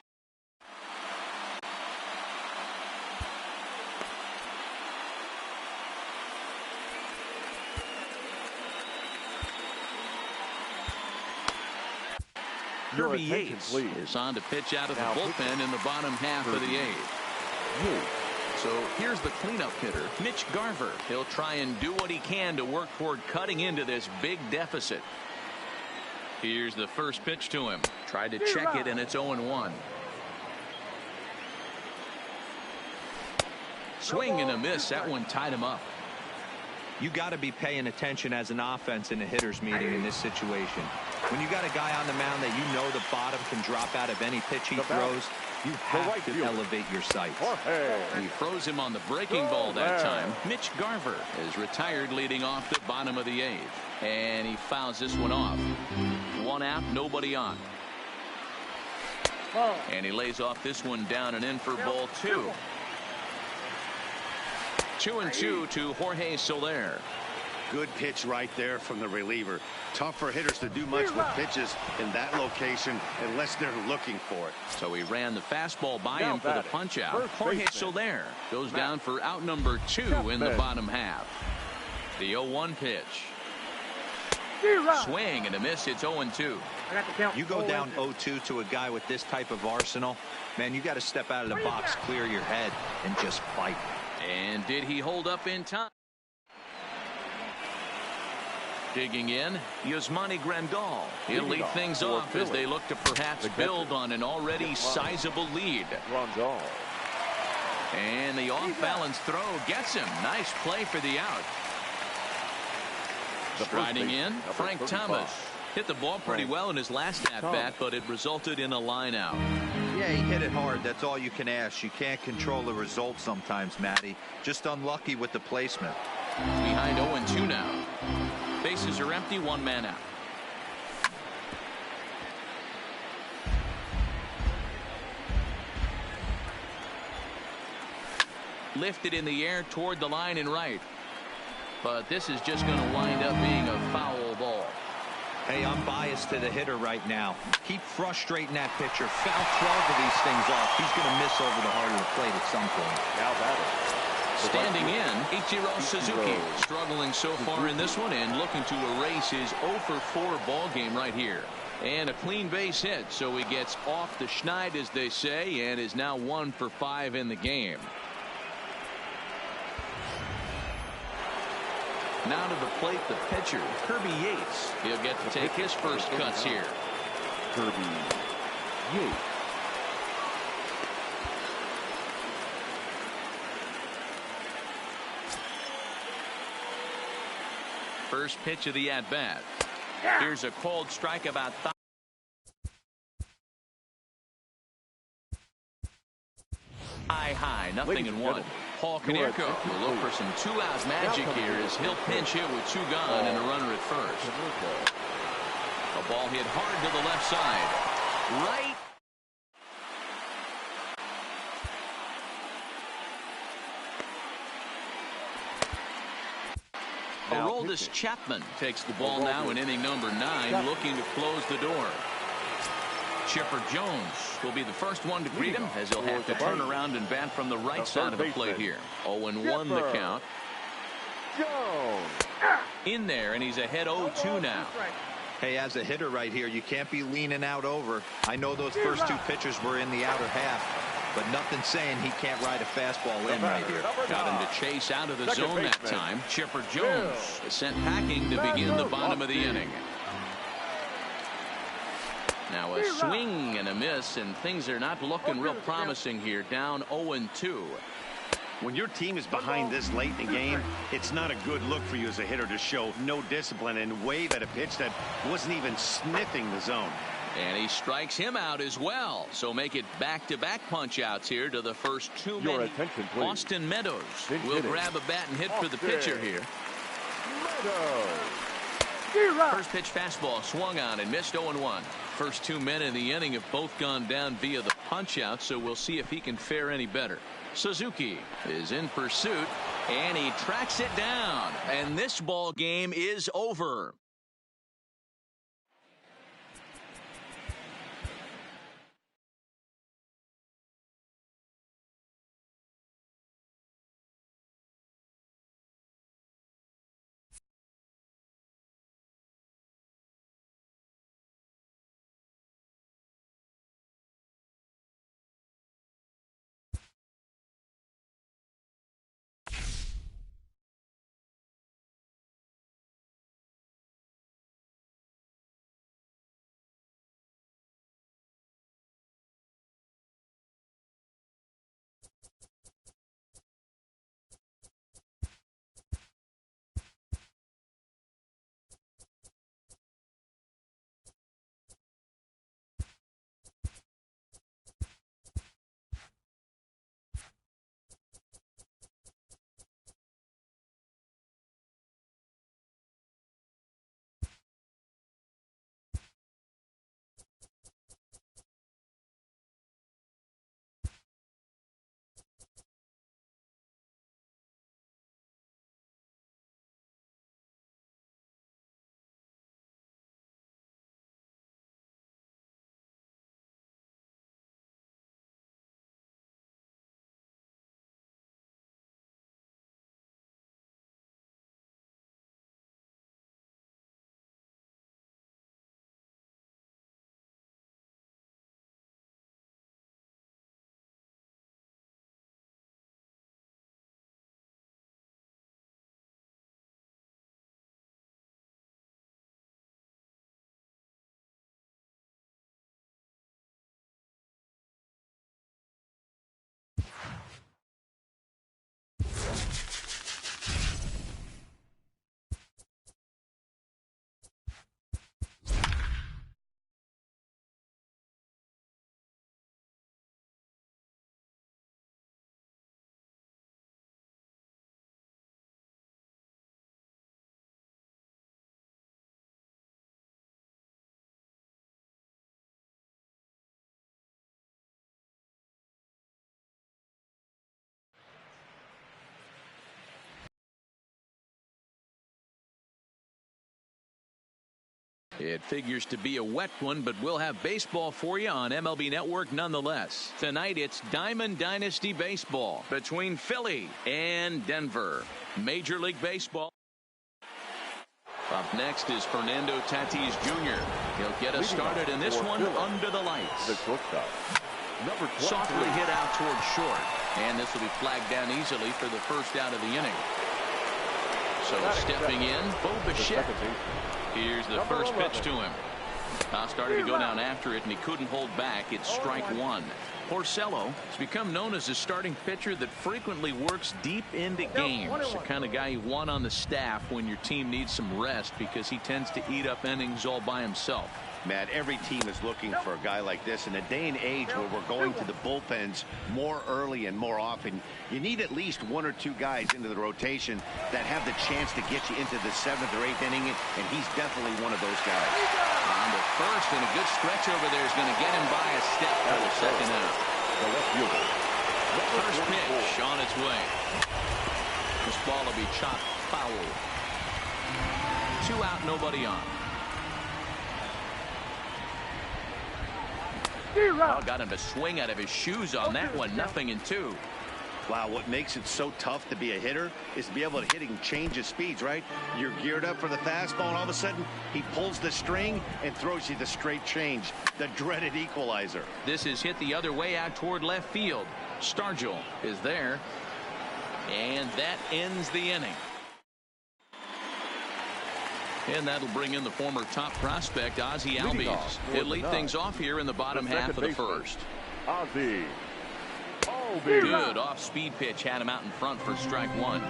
Kirby Yates is on to pitch out of the bullpen in the bottom half of the 8th. So here's the cleanup hitter, Mitch Garver. He'll try and do what he can to work toward cutting into this big deficit. Here's the first pitch to him. Tried to check it, and it's 0-1. Swing and a miss. That one tied him up. You got to be paying attention as an offense in a hitter's meeting in this situation. When you got a guy on the mound that you know the bottom can drop out of any pitch he throws, you have to elevate your sights. He froze him on the breaking ball that time. Mitch Garver is retired leading off the bottom of the 8th. And he fouls this one off. 1 out, nobody on. And he lays off this one down and in for ball 2. 2-2 to Jorge Soler. Good pitch right there from the reliever. Tough for hitters to do much with pitches in that location unless they're looking for it. So he ran the fastball by him for the punch out. Jorge Soler goes down for out number 2 in the bottom half. The 0-1 pitch. Swing and a miss. It's 0-2. You go down 0-2 to a guy with this type of arsenal, man, you got to step out of the box, clear your head, and just fight. And did he hold up in time? Digging in, Yasmani Grandal. He'll lead things off as they look to perhaps build on an already sizable lead. And the off-balance throw gets him. Nice play for the out. Striding in, Frank Thomas. Hit the ball pretty well in his last at-bat, but it resulted in a line out. Yeah, he hit it hard. That's all you can ask. You can't control the result sometimes, Matty. Just unlucky with the placement. Behind 0-2 now. Bases are empty, 1 man out. Lifted in the air toward the line and right. But this is just going to wind up being a foul ball. Hey, I'm biased to the hitter right now. Keep frustrating that pitcher. Foul 12 of these things off. He's going to miss over the heart of the plate at some point. Now batting. Standing in, Ichiro Suzuki. Struggling so far in this one and looking to erase his 0-for-4 ball game right here. And a clean base hit, so he gets off the schneid, as they say, and is now 1 for 5 in the game. Now to the plate, the pitcher, Kirby Yates. He'll get to take his first cuts here. Kirby Yates. First pitch of the at-bat. Here's a cold strike about high, nothing in 1. Paul Konerko will look for some 2-out magic here as he'll pinch hit with 2 gone and a runner at first. A ball hit hard to the left side. Right. Aroldis Chapman takes the ball now in inning number 9, looking to close the door. Chipper Jones will be the first one to greet him, as he'll have to turn around and bat from the right side of the plate here. 0-1 the count. In there, and he's ahead 0-2 now. Hey, as a hitter right here, you can't be leaning out over. I know those first 2 pitches were in the outer half, but nothing saying he can't ride a fastball in right here. Got him to chase out of the zone that time. Chipper Jones is sent packing to begin the bottom of the inning. Now a swing and a miss, and things are not looking real promising here. Down 0-2. When your team is behind this late in the game, it's not a good look for you as a hitter to show no discipline and wave at a pitch that wasn't even sniffing the zone. And he strikes him out as well. So make it back-to-back punch-outs here to the first 2 Your minutes. attention, please. Austin Meadows will grab a bat and hit for the pitcher here. First pitch fastball swung on and missed 0-1. First 2 men in the inning have both gone down via the punch-out, so we'll see if he can fare any better. Suzuki is in pursuit, and he tracks it down. And this ball game is over. It figures to be a wet one, but we'll have baseball for you on MLB Network nonetheless. Tonight, it's Diamond Dynasty Baseball between Philly and Denver. Major League Baseball. Up next is Fernando Tatis Jr. He'll get us started in this one under the lights. The shortstop. Number 23. Softly hit out towards short. And this will be flagged down easily for the first out of the inning. So stepping in, Bo Bichette. Here's the first pitch to him. Started to go down after it, and he couldn't hold back. It's strike one. Porcello has become known as a starting pitcher that frequently works deep into games. The kind of guy you want on the staff when your team needs some rest, because he tends to eat up innings all by himself. Matt, every team is looking for a guy like this. In a day and age where we're going to the bullpens more early and more often, you need at least 1 or 2 guys into the rotation that have the chance to get you into the 7th or 8th inning, and he's definitely one of those guys. On to first, and a good stretch over there is going to get him by a step for the second out. First pitch on its way. This ball will be chopped foul. 2 out, nobody on. Oh, got him to swing out of his shoes on that one. 0-2. Wow, what makes it so tough to be a hitter is to be able to hit and change his speeds, right? You're geared up for the fastball, and all of a sudden, he pulls the string and throws you the straight change, the dreaded equalizer. This is hit the other way out toward left field. Stargell is there, and that ends the inning. And that'll bring in the former top prospect, Ozzie Albies. He'll lead things off here in the bottom half of the first. Ozzie. Good off-speed pitch had him out in front for strike 1.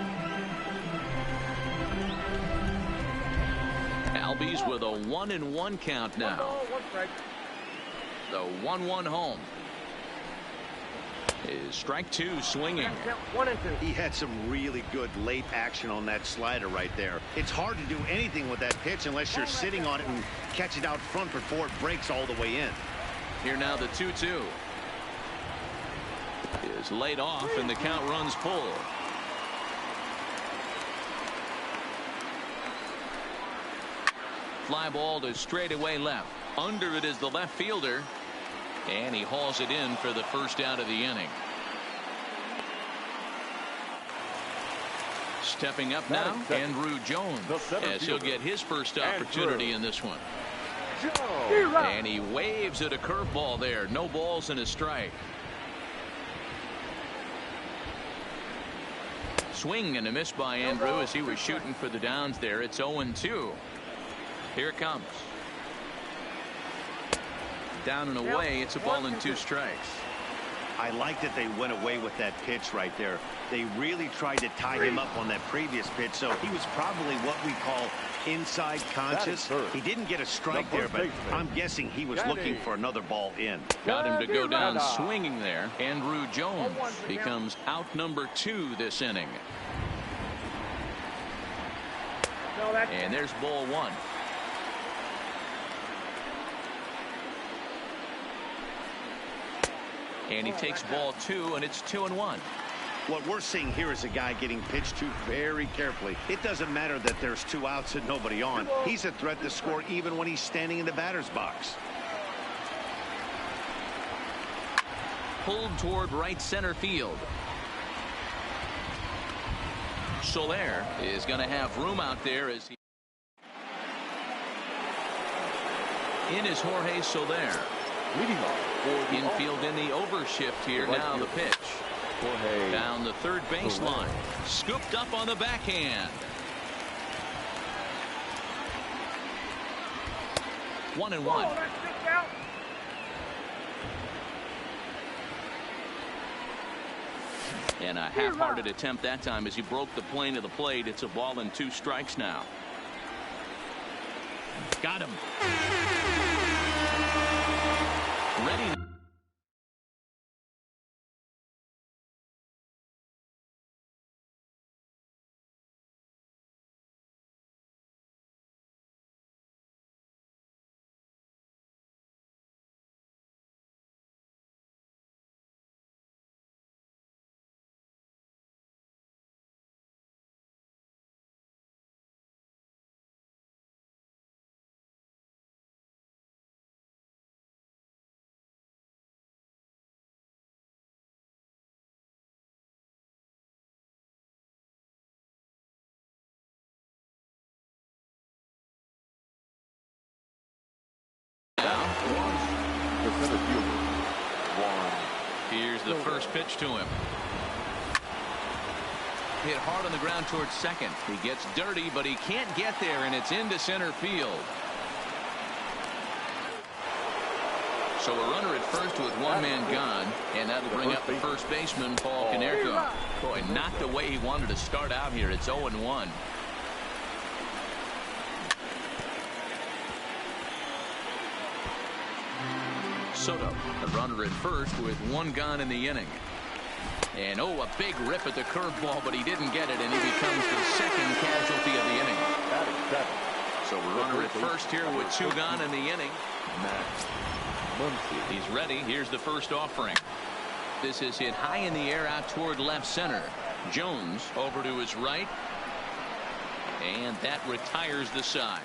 Albies with a 1-1 count now. The 1-1 home. Is strike 2 swinging. 1-2. He had some really good late action on that slider right there. It's hard to do anything with that pitch unless you're sitting on it and catch it out front before it breaks all the way in. Here now the 2-2. Is laid off and the count runs full. Fly ball to straightaway left. Under it is the left fielder. And he hauls it in for the first out of the inning. Stepping up now, Andrew Jones, as he'll get his first opportunity in this one. And he waves at a curveball there. No balls and a strike. Swing and a miss by Andrew as he was shooting for the downs there. It's 0-2. Here it comes. Down and away. It's a ball and 2 strikes. I like that they went away with that pitch right there. They really tried to tie him up on that previous pitch, so he was probably what we call inside conscious. He didn't get a strike there, but I'm guessing he was looking for another ball in. Got him to go down swinging there. Andrew Jones becomes out number 2 this inning. And there's ball 1. And he takes ball 2, and it's 2-1. What we're seeing here is a guy getting pitched to very carefully. It doesn't matter that there's 2 outs and nobody on. He's a threat to score even when he's standing in the batter's box. Pulled toward right center field. Soler is going to have room out there as he. In is Jorge Soler. Infield in the overshift here. Now the pitch. Down the third baseline. Scooped up on the backhand. 1-1. And a half-hearted attempt that time as he broke the plane of the plate. It's a ball and 2 strikes now. Got him. Ready. Here's the first pitch to him. Hit hard on the ground towards second. He gets dirty, but he can't get there, and it's into center field. So a runner at first with 1 man gone, and that'll bring up the first baseman, Paul Konerko. Boy, not the way he wanted to start out here. It's 0-1. Soto, a runner at first with 1 gone in the inning. And a big rip at the curveball, but he didn't get it, and he becomes the second casualty of the inning. So a runner at first here with 2 gone in the inning. He's ready. Here's the first offering. This is hit high in the air out toward left center. Jones over to his right. And that retires the side.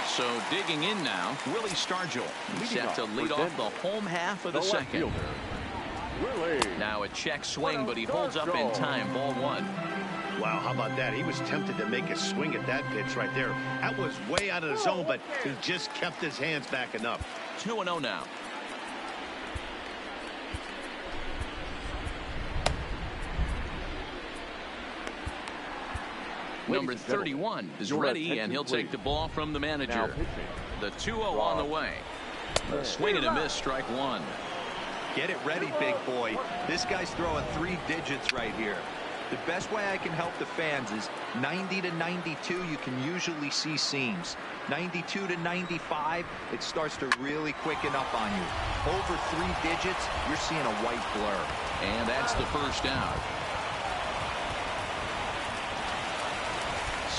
So digging in now, Willie Stargell. He's set to lead off the home half of the second. Now a check swing, but he holds up in time. Ball one. Wow, how about that? He was tempted to make a swing at that pitch right there. That was way out of the zone, but he just kept his hands back enough. 2-0 now. Number 31 is ready, and he'll take the ball from the manager. The 2-0 on the way. A swing and a miss, strike one. Get it ready, big boy. This guy's throwing 3 digits right here. The best way I can help the fans is 90 to 92, you can usually see seams. 92 to 95, it starts to really quicken up on you. Over 3 digits, you're seeing a white blur. And that's the first out.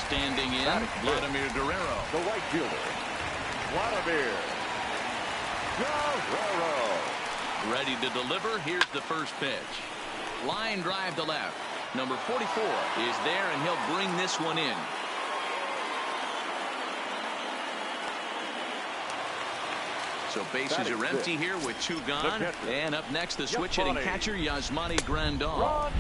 Standing in, Vladimir Guerrero. The right fielder, Vladimir Guerrero. Ready to deliver. Here's the first pitch. Line drive to left. Number 44 is there, and he'll bring this one in. So bases are empty here with 2 gone. And up next, the switch hitting catcher, Yasmani Grandal.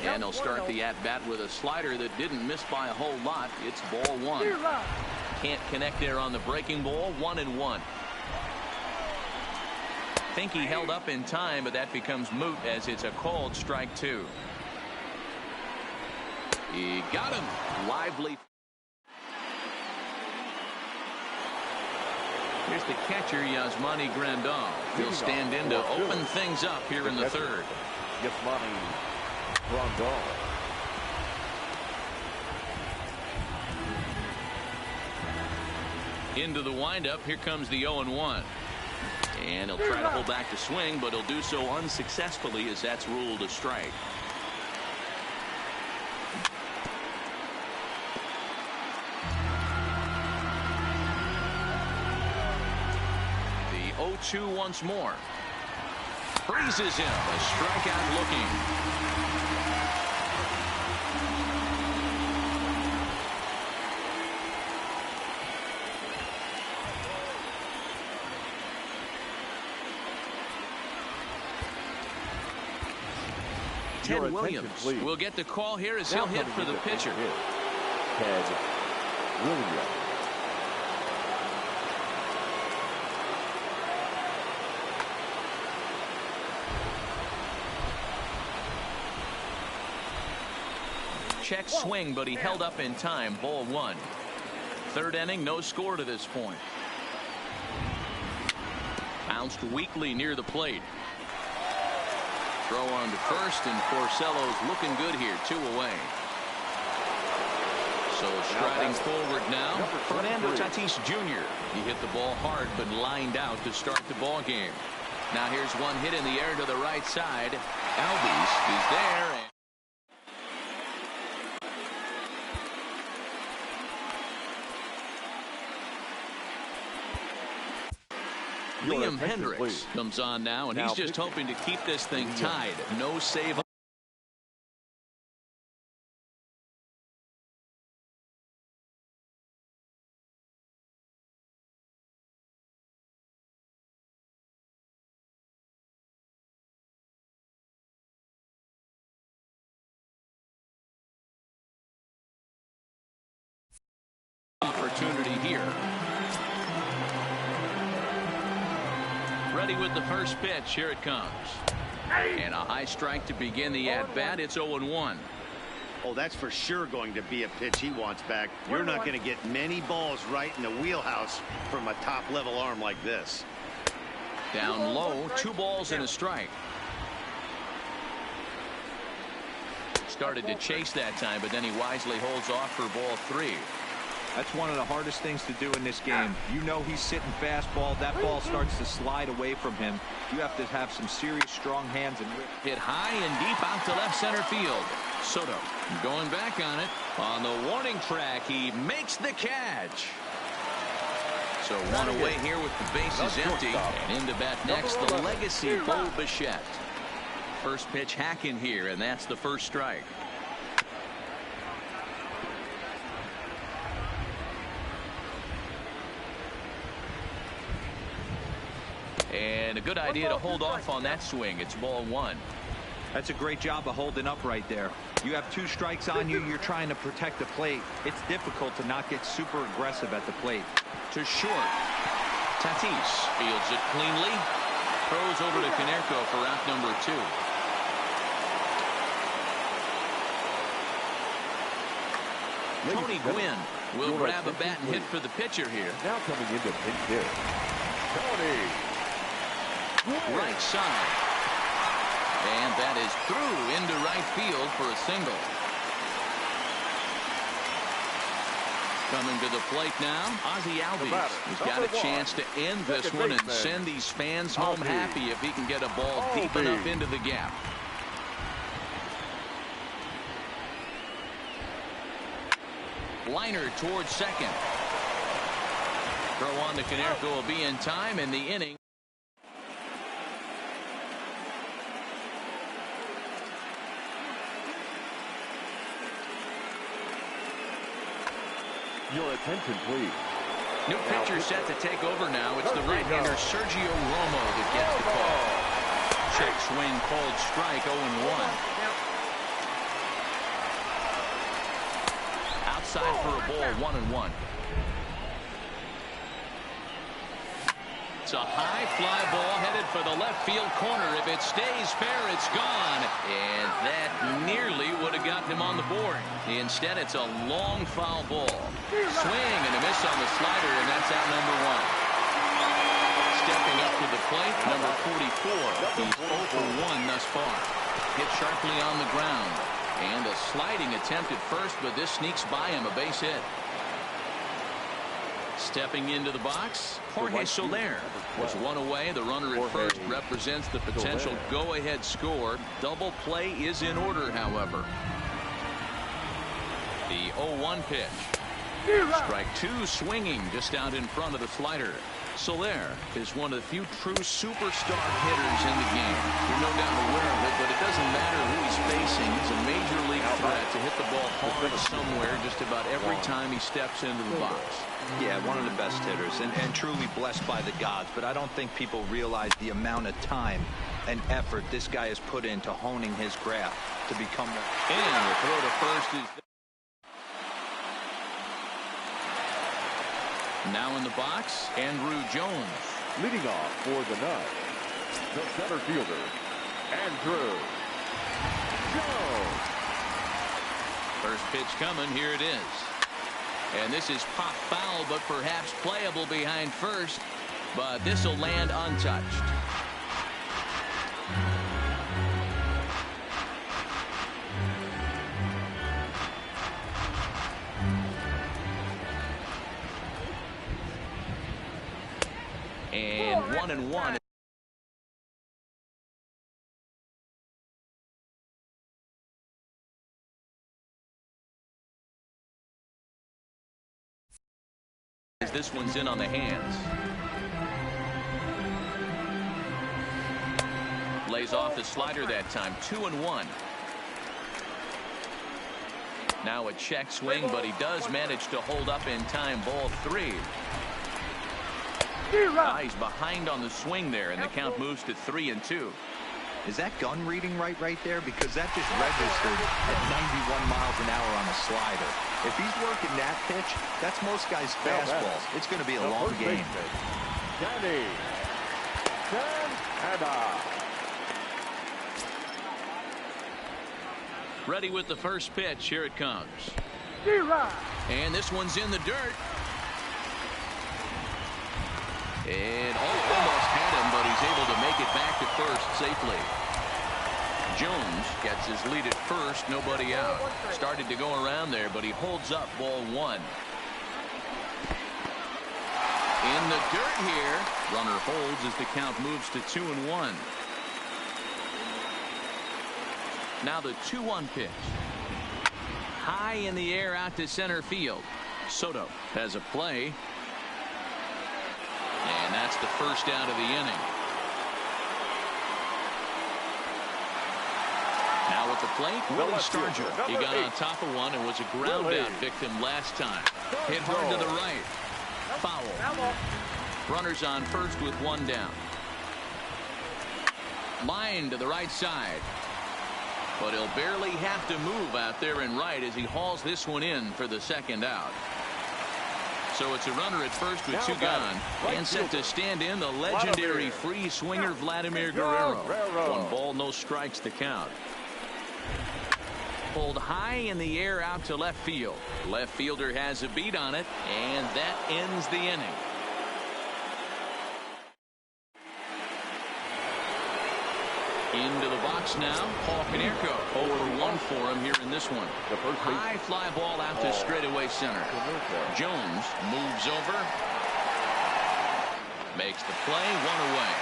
And he'll start the at-bat with a slider that didn't miss by a whole lot. It's ball one. Can't connect there on the breaking ball. 1-1. Think he held up in time, but that becomes moot as it's a called strike 2. He got him. Lively. Here's the catcher, Yasmani Grandal. He'll stand in to open things up here in the third. Yasmani Grandal. Into the windup. Here comes the 0-1. And he'll try to hold back the swing, but he'll do so unsuccessfully as that's ruled a strike. The 0-2 once more. Freezes him. A strikeout looking. Ted Williams will get the call here as he'll hit for the pitcher. Ted Williams. Check swing, but he held up in time. Ball one. Third inning, no score to this point. Bounced weakly near the plate. Throw on to first, and Porcello's looking good here. 2 away. So striding forward now, Fernando Tatis Jr. He hit the ball hard, but lined out to start the ball game. Now here's one hit in the air to the right side. Albies is there. Liam Hendricks comes on now, and he's just hoping to keep this thing tied. No save. Opportunity here. Ready with the first pitch. Here it comes. And a high strike to begin the at-bat. It's 0-1. Oh, that's for sure going to be a pitch he wants back. You're not going to get many balls right in the wheelhouse from a top-level arm like this. Down low, 2 balls and a strike. Started to chase that time, but then he wisely holds off for ball 3. That's one of the hardest things to do in this game. You know he's sitting fastball. That ball starts to slide away from him. You have to have some serious strong hands. And hit high and deep out to left center field. Soto going back on it. On the warning track, he makes the catch. So one away here with the bases empty. And in to bat next, the legacy Bo Bichette. First pitch hacking here, and that's the first strike. And a good idea to hold off on that swing. It's ball one. That's a great job of holding up right there. You have 2 strikes on you. You're trying to protect the plate. It's difficult to not get super aggressive at the plate. To short. Tatis fields it cleanly. Throws over to Konerko for out number 2. Tony Gwynn will grab a bat and hit for the pitcher here. Now coming into pinch hit, Tony Gwynn. Right side. And that is through into right field for a single. Coming to the plate now, Ozzie Albies. He's got a chance to end this one and send these fans home happy if he can get a ball deep enough into the gap. Liner towards second. Throw on to Konerko will be in time in the inning. Your attention, please. New pitcher set to take over now. It's the right-hander Sergio Romo that gets the call. Check swing called strike, 0-1. Outside for a ball, 1-1. It's a high fly ball headed for the left field corner. If it stays fair, it's gone. And that nearly would have gotten him on the board. Instead, it's a long foul ball. Swing and a miss on the slider, and that's out number 1. Stepping up to the plate, number 44. He's 0 for 1 thus far. Hit sharply on the ground. And a sliding attempt at first, but this sneaks by him, a base hit. Stepping into the box, Jorge Soler was 1 away. The runner at first represents the potential go-ahead score. Double play is in order, however. The 0-1 pitch. Strike 2 swinging just out in front of the slider. Soler is one of the few true superstar hitters in the game. You're no doubt aware of it, but it doesn't matter who he's facing. He's a major league threat to hit the ball hard somewhere just about every time he steps into the box. Yeah, one of the best hitters and truly blessed by the gods, but I don't think people realize the amount of time and effort this guy has put into honing his craft to become one. And the throw to first is now in the box, Andrew Jones. Leading off for the night, the center fielder, Andrew Jones. First pitch coming, here it is. And this is pop foul, but perhaps playable behind first. But this will land untouched. And 1-1. This one's in on the hands. Lays off the slider that time. 2-1. Now a check swing, but he does manage to hold up in time. Ball 3. He's behind on the swing there, and the count moves to 3-2. Is that gun reading right there? Because that just registered at 91 miles an hour on a slider. If he's working that pitch, that's most guys' fastballs. It's going to be a long game. Danny Santana. Ready with the first pitch. Here it comes. And this one's in the dirt. And almost had him, but he's able to make it back to first safely. Jones gets his lead at first, nobody out. Started to go around there, but he holds up. Ball 1. In the dirt here. Runner holds as the count moves to 2-1. Now the 2-1 pitch. High in the air out to center field. Soto has a play. And that's the first out of the inning. the plate, Willie Stargell. He got on top of one and was a ground out victim last time. Hit hard to the right. Foul. Runners on first with one down. Line to the right side. But he'll barely have to move out there in right as he hauls this one in for the second out. So it's a runner at first with two gone. And set to stand in the legendary free swinger Vladimir Guerrero. 1 ball, no strikes to count. Pulled high in the air out to left field. Left fielder has a beat on it, and that ends the inning. Into the box now, Paul Konerko. 0-1 for him here in this one. High fly ball out to straightaway center. Jones moves over. Makes the play, 1 away.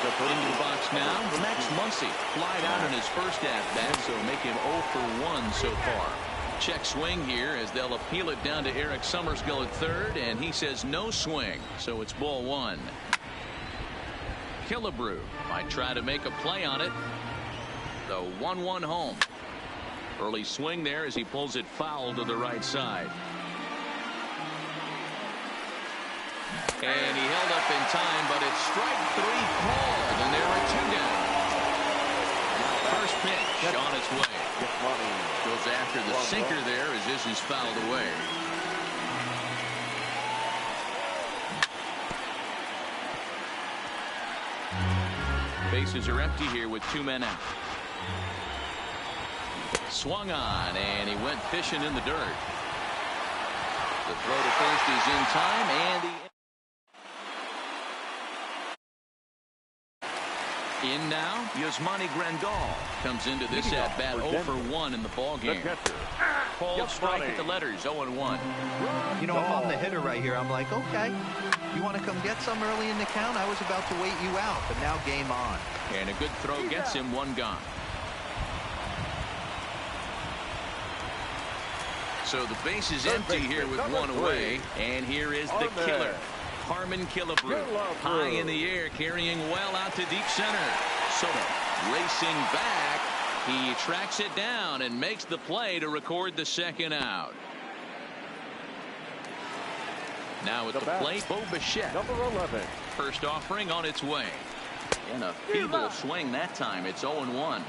Into the box now, Max Muncy. Flied out in his first at-bat, so make him 0-for-1 so far. Check swing here as they'll appeal it down to Eric Summerskill at third, and he says no swing, so it's ball 1. Killebrew might try to make a play on it. The 1-1 home. Early swing there as he pulls it foul to the right side. And he held up in time, but it's strike 3 called, and there are 2 down. First pitch on its way. Goes after the sinker there as this is fouled away. Bases are empty here with 2 men out. Swung on, and he went fishing in the dirt. The throw to first is in time, and the in now, Yasmani Grandal comes into this at-bat 0-for-1 in the ballgame. Called strike at the letters, 0-1. You know, if I'm the hitter right here, I'm like, okay, you want to come get some early in the count? I was about to wait you out, but now game on. And a good throw gets him 1 gone. So the base is empty here with 1 away, and here is the killer. Harmon Killebrew, high in the air, carrying well out to deep center. Soto racing back. He tracks it down and makes the play to record the second out. Now at the plate, Bo Bichette. Number 11. First offering on its way. And a feeble swing that time. It's 0-1.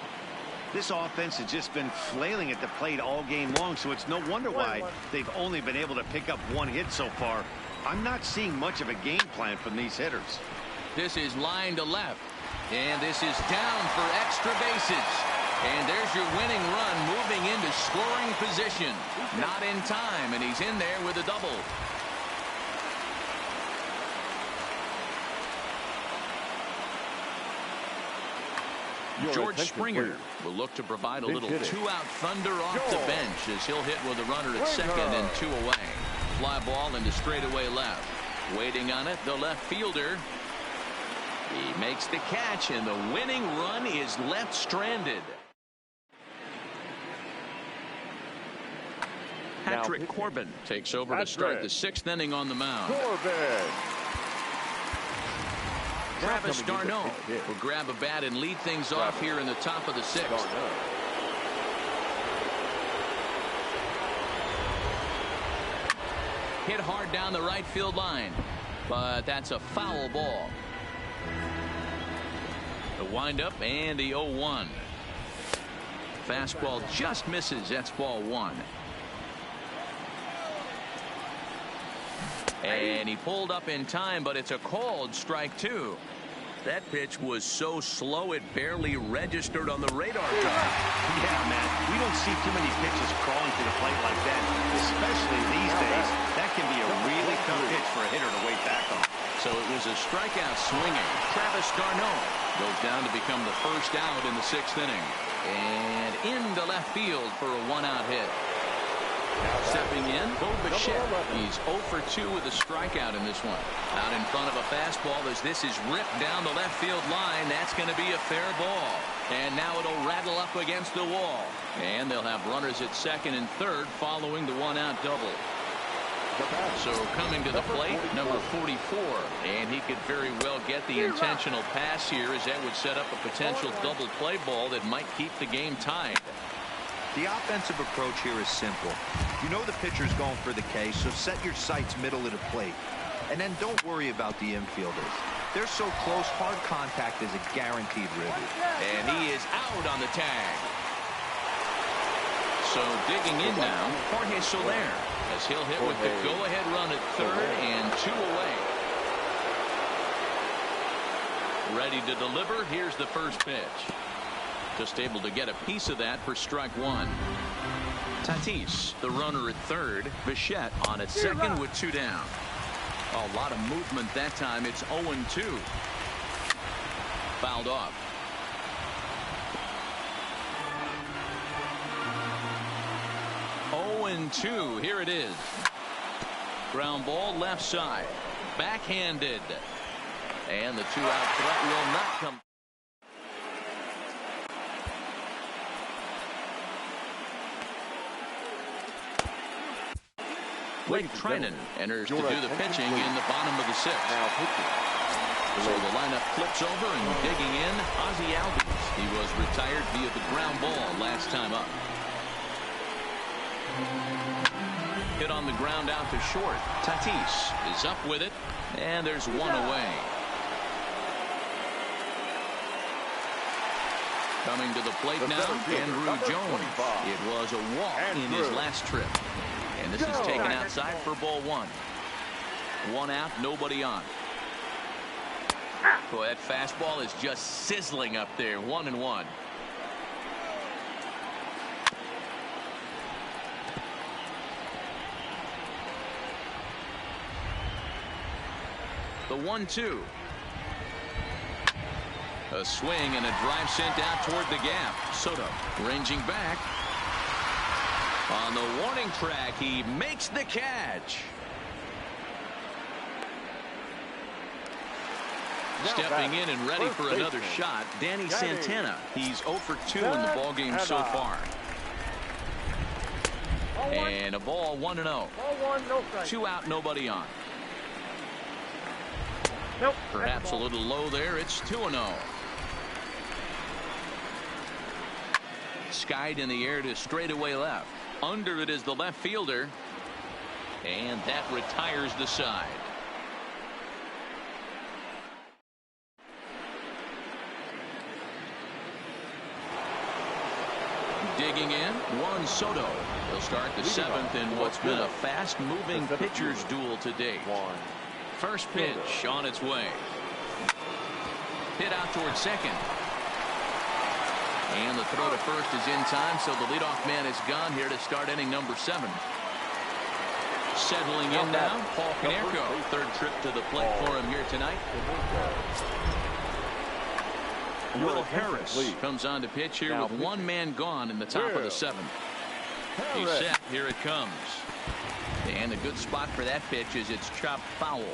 This offense has just been flailing at the plate all game long, so it's no wonder why they've only been able to pick up 1 hit so far. I'm not seeing much of a game plan from these hitters. This is line to left. And this is down for extra bases. And there's your winning run moving into scoring position. Not in time, and he's in there with a double. George Springer will look to provide a little 2-out thunder off the bench as he'll hit with a runner at second and 2 away. Fly ball into straightaway left. Waiting on it, the left fielder. He makes the catch, and the winning run is left stranded. Patrick Corbin takes over to start the 6th inning on the mound. Travis d'Arnaud will grab a bat and lead things off here in the top of the 6th. Hit hard down the right field line, but that's a foul ball. The windup and the 0-1. Fastball just misses. That's ball 1. And he pulled up in time, but it's a called strike 2. That pitch was so slow it barely registered on the radar gun. Yeah, man, we don't see too many pitches crawling to the plate like that, especially these days. That can be a really tough pitch for a hitter to wait back on. So it was a strikeout swinging. Travis d'Arnaud goes down to become the first out in the 6th inning. And into left field for a 1-out hit. Stepping in, Bo Bichette. He's 0-for-2 with a strikeout in this one. Out in front of a fastball as this is ripped down the left field line. That's going to be a fair ball. And now it'll rattle up against the wall. And they'll have runners at second and third following the 1-out double. So coming to the plate, number 44, and he could very well get the intentional pass here, as that would set up a potential double play ball that might keep the game tied. The offensive approach here is simple. You know the pitcher's going for the K, so set your sights middle of the plate. And then don't worry about the infielders. They're so close, hard contact is a guaranteed ribby. And he is out on the tag. So digging in now, Jorge Soler, as he'll hit with the go-ahead run at third and 2 away. Ready to deliver. Here's the first pitch. Just able to get a piece of that for strike one. Tatis, the runner at third. Bichette on at second with 2 down. A lot of movement that time. It's 0-2. Fouled off. And 2. Here it is. Ground ball left side. Backhanded. And the 2-out threat will not come. Blake Trinan enters to do the pitching in the bottom of the 6th. So the lineup flips over, and digging in, Ozzie Albies. He was retired via the ground ball last time up. Hit on the ground out to short. Tatis is up with it, and there's 1 away. Coming to the plate now, Andrew Jones. It was a walk in his last trip. And this is taken outside for ball 1. 1 out, nobody on. Boy, that fastball is just sizzling up there. 1-1. The 1-2. A swing and a drive sent out toward the gap. Soto ranging back. On the warning track, he makes the catch. Stepping in and ready for another shot, Danny Santana. He's 0 for 2 in the ballgame so far. And a ball 1-0. Ball 1, no strike. 2 out, nobody on. Nope. Perhaps a little low there. It's 2-0. Skied in the air to straightaway left. Under it is the left fielder. And that retires the side. Digging in, Juan Soto. He'll start the 7th in what's been a fast-moving pitcher's duel to date. First pitch on its way. Hit out towards second. And the throw to first is in time, so the leadoff man is gone here to start inning number 7. Settling in now, Paul Konerko. 3rd trip to the plate for him here tonight. Will Harris comes on to pitch here with 1 man gone in the top of the 7th. He's set. Here it comes. And a good spot for that pitch is it's chopped foul.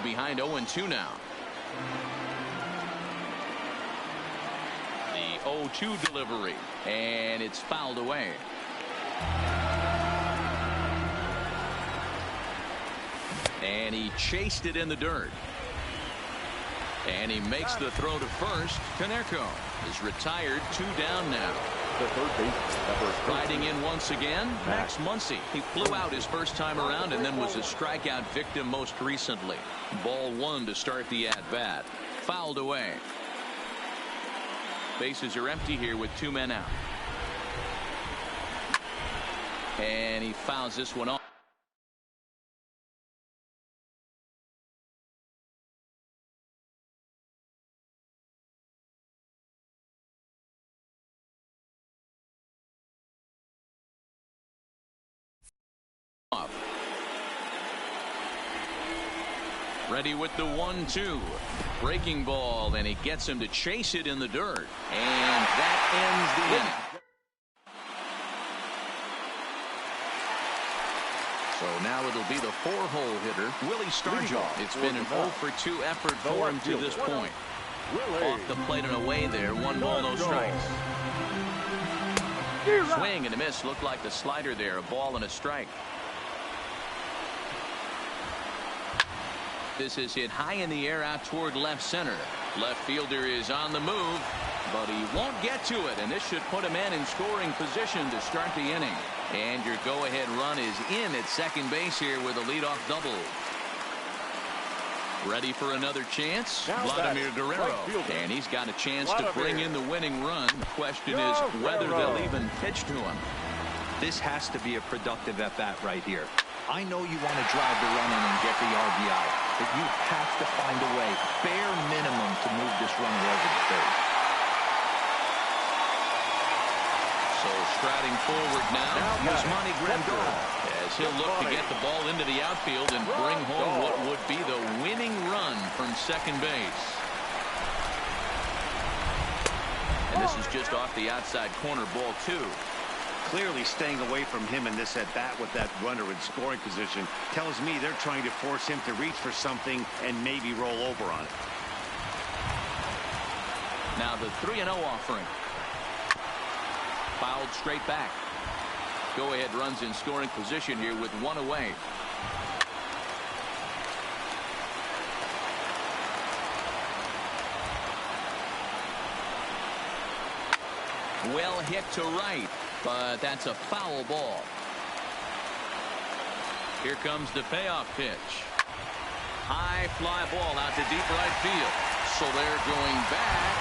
Behind 0-2 now. The 0-2 delivery. And it's fouled away. And he chased it in the dirt. And he makes the throw to first. Konerko is retired. 2 down now. The third baseman. Riding in once again, Max Muncy. He flew out his first time around and then was a strikeout victim most recently. Ball 1 to start the at-bat. Fouled away. Bases are empty here with 2 men out. And he fouls this one off. Ready with the 1-2. Breaking ball, and he gets him to chase it in the dirt. And that ends the inning. So now it'll be the 4-hole hitter, Willie Stargell. It's been an 0 for 2 effort for him to this point. Off the plate and away there. 1 ball, no strikes. Swing and a miss. Looked like the slider there. A ball and a strike. This is hit high in the air out toward left center. Left fielder is on the move, but he won't get to it, and this should put a man in scoring position to start the inning. And your go-ahead run is in at second base here with a leadoff double. Ready for another chance? Now Vladimir Guerrero. right, and he's got a chance to bring in the winning run. The question is whether they'll even pitch to him. This has to be a productive at-bat right here. I know you want to drive the run in and get the RBI, but you have to find a way, bare minimum, to move this runner over the third. So striding forward now is Monty Grandal, as he'll look to get the ball into the outfield and bring home what would be the winning run from second base. And this is just off the outside corner, ball 2. Clearly staying away from him in this at-bat with that runner in scoring position tells me they're trying to force him to reach for something and maybe roll over on it. Now the 3-0 offering. Fouled straight back. Go-ahead runs in scoring position here with 1 away. Well hit to right, but that's a foul ball. Here comes the payoff pitch. High fly ball out to deep right field. So they're going back,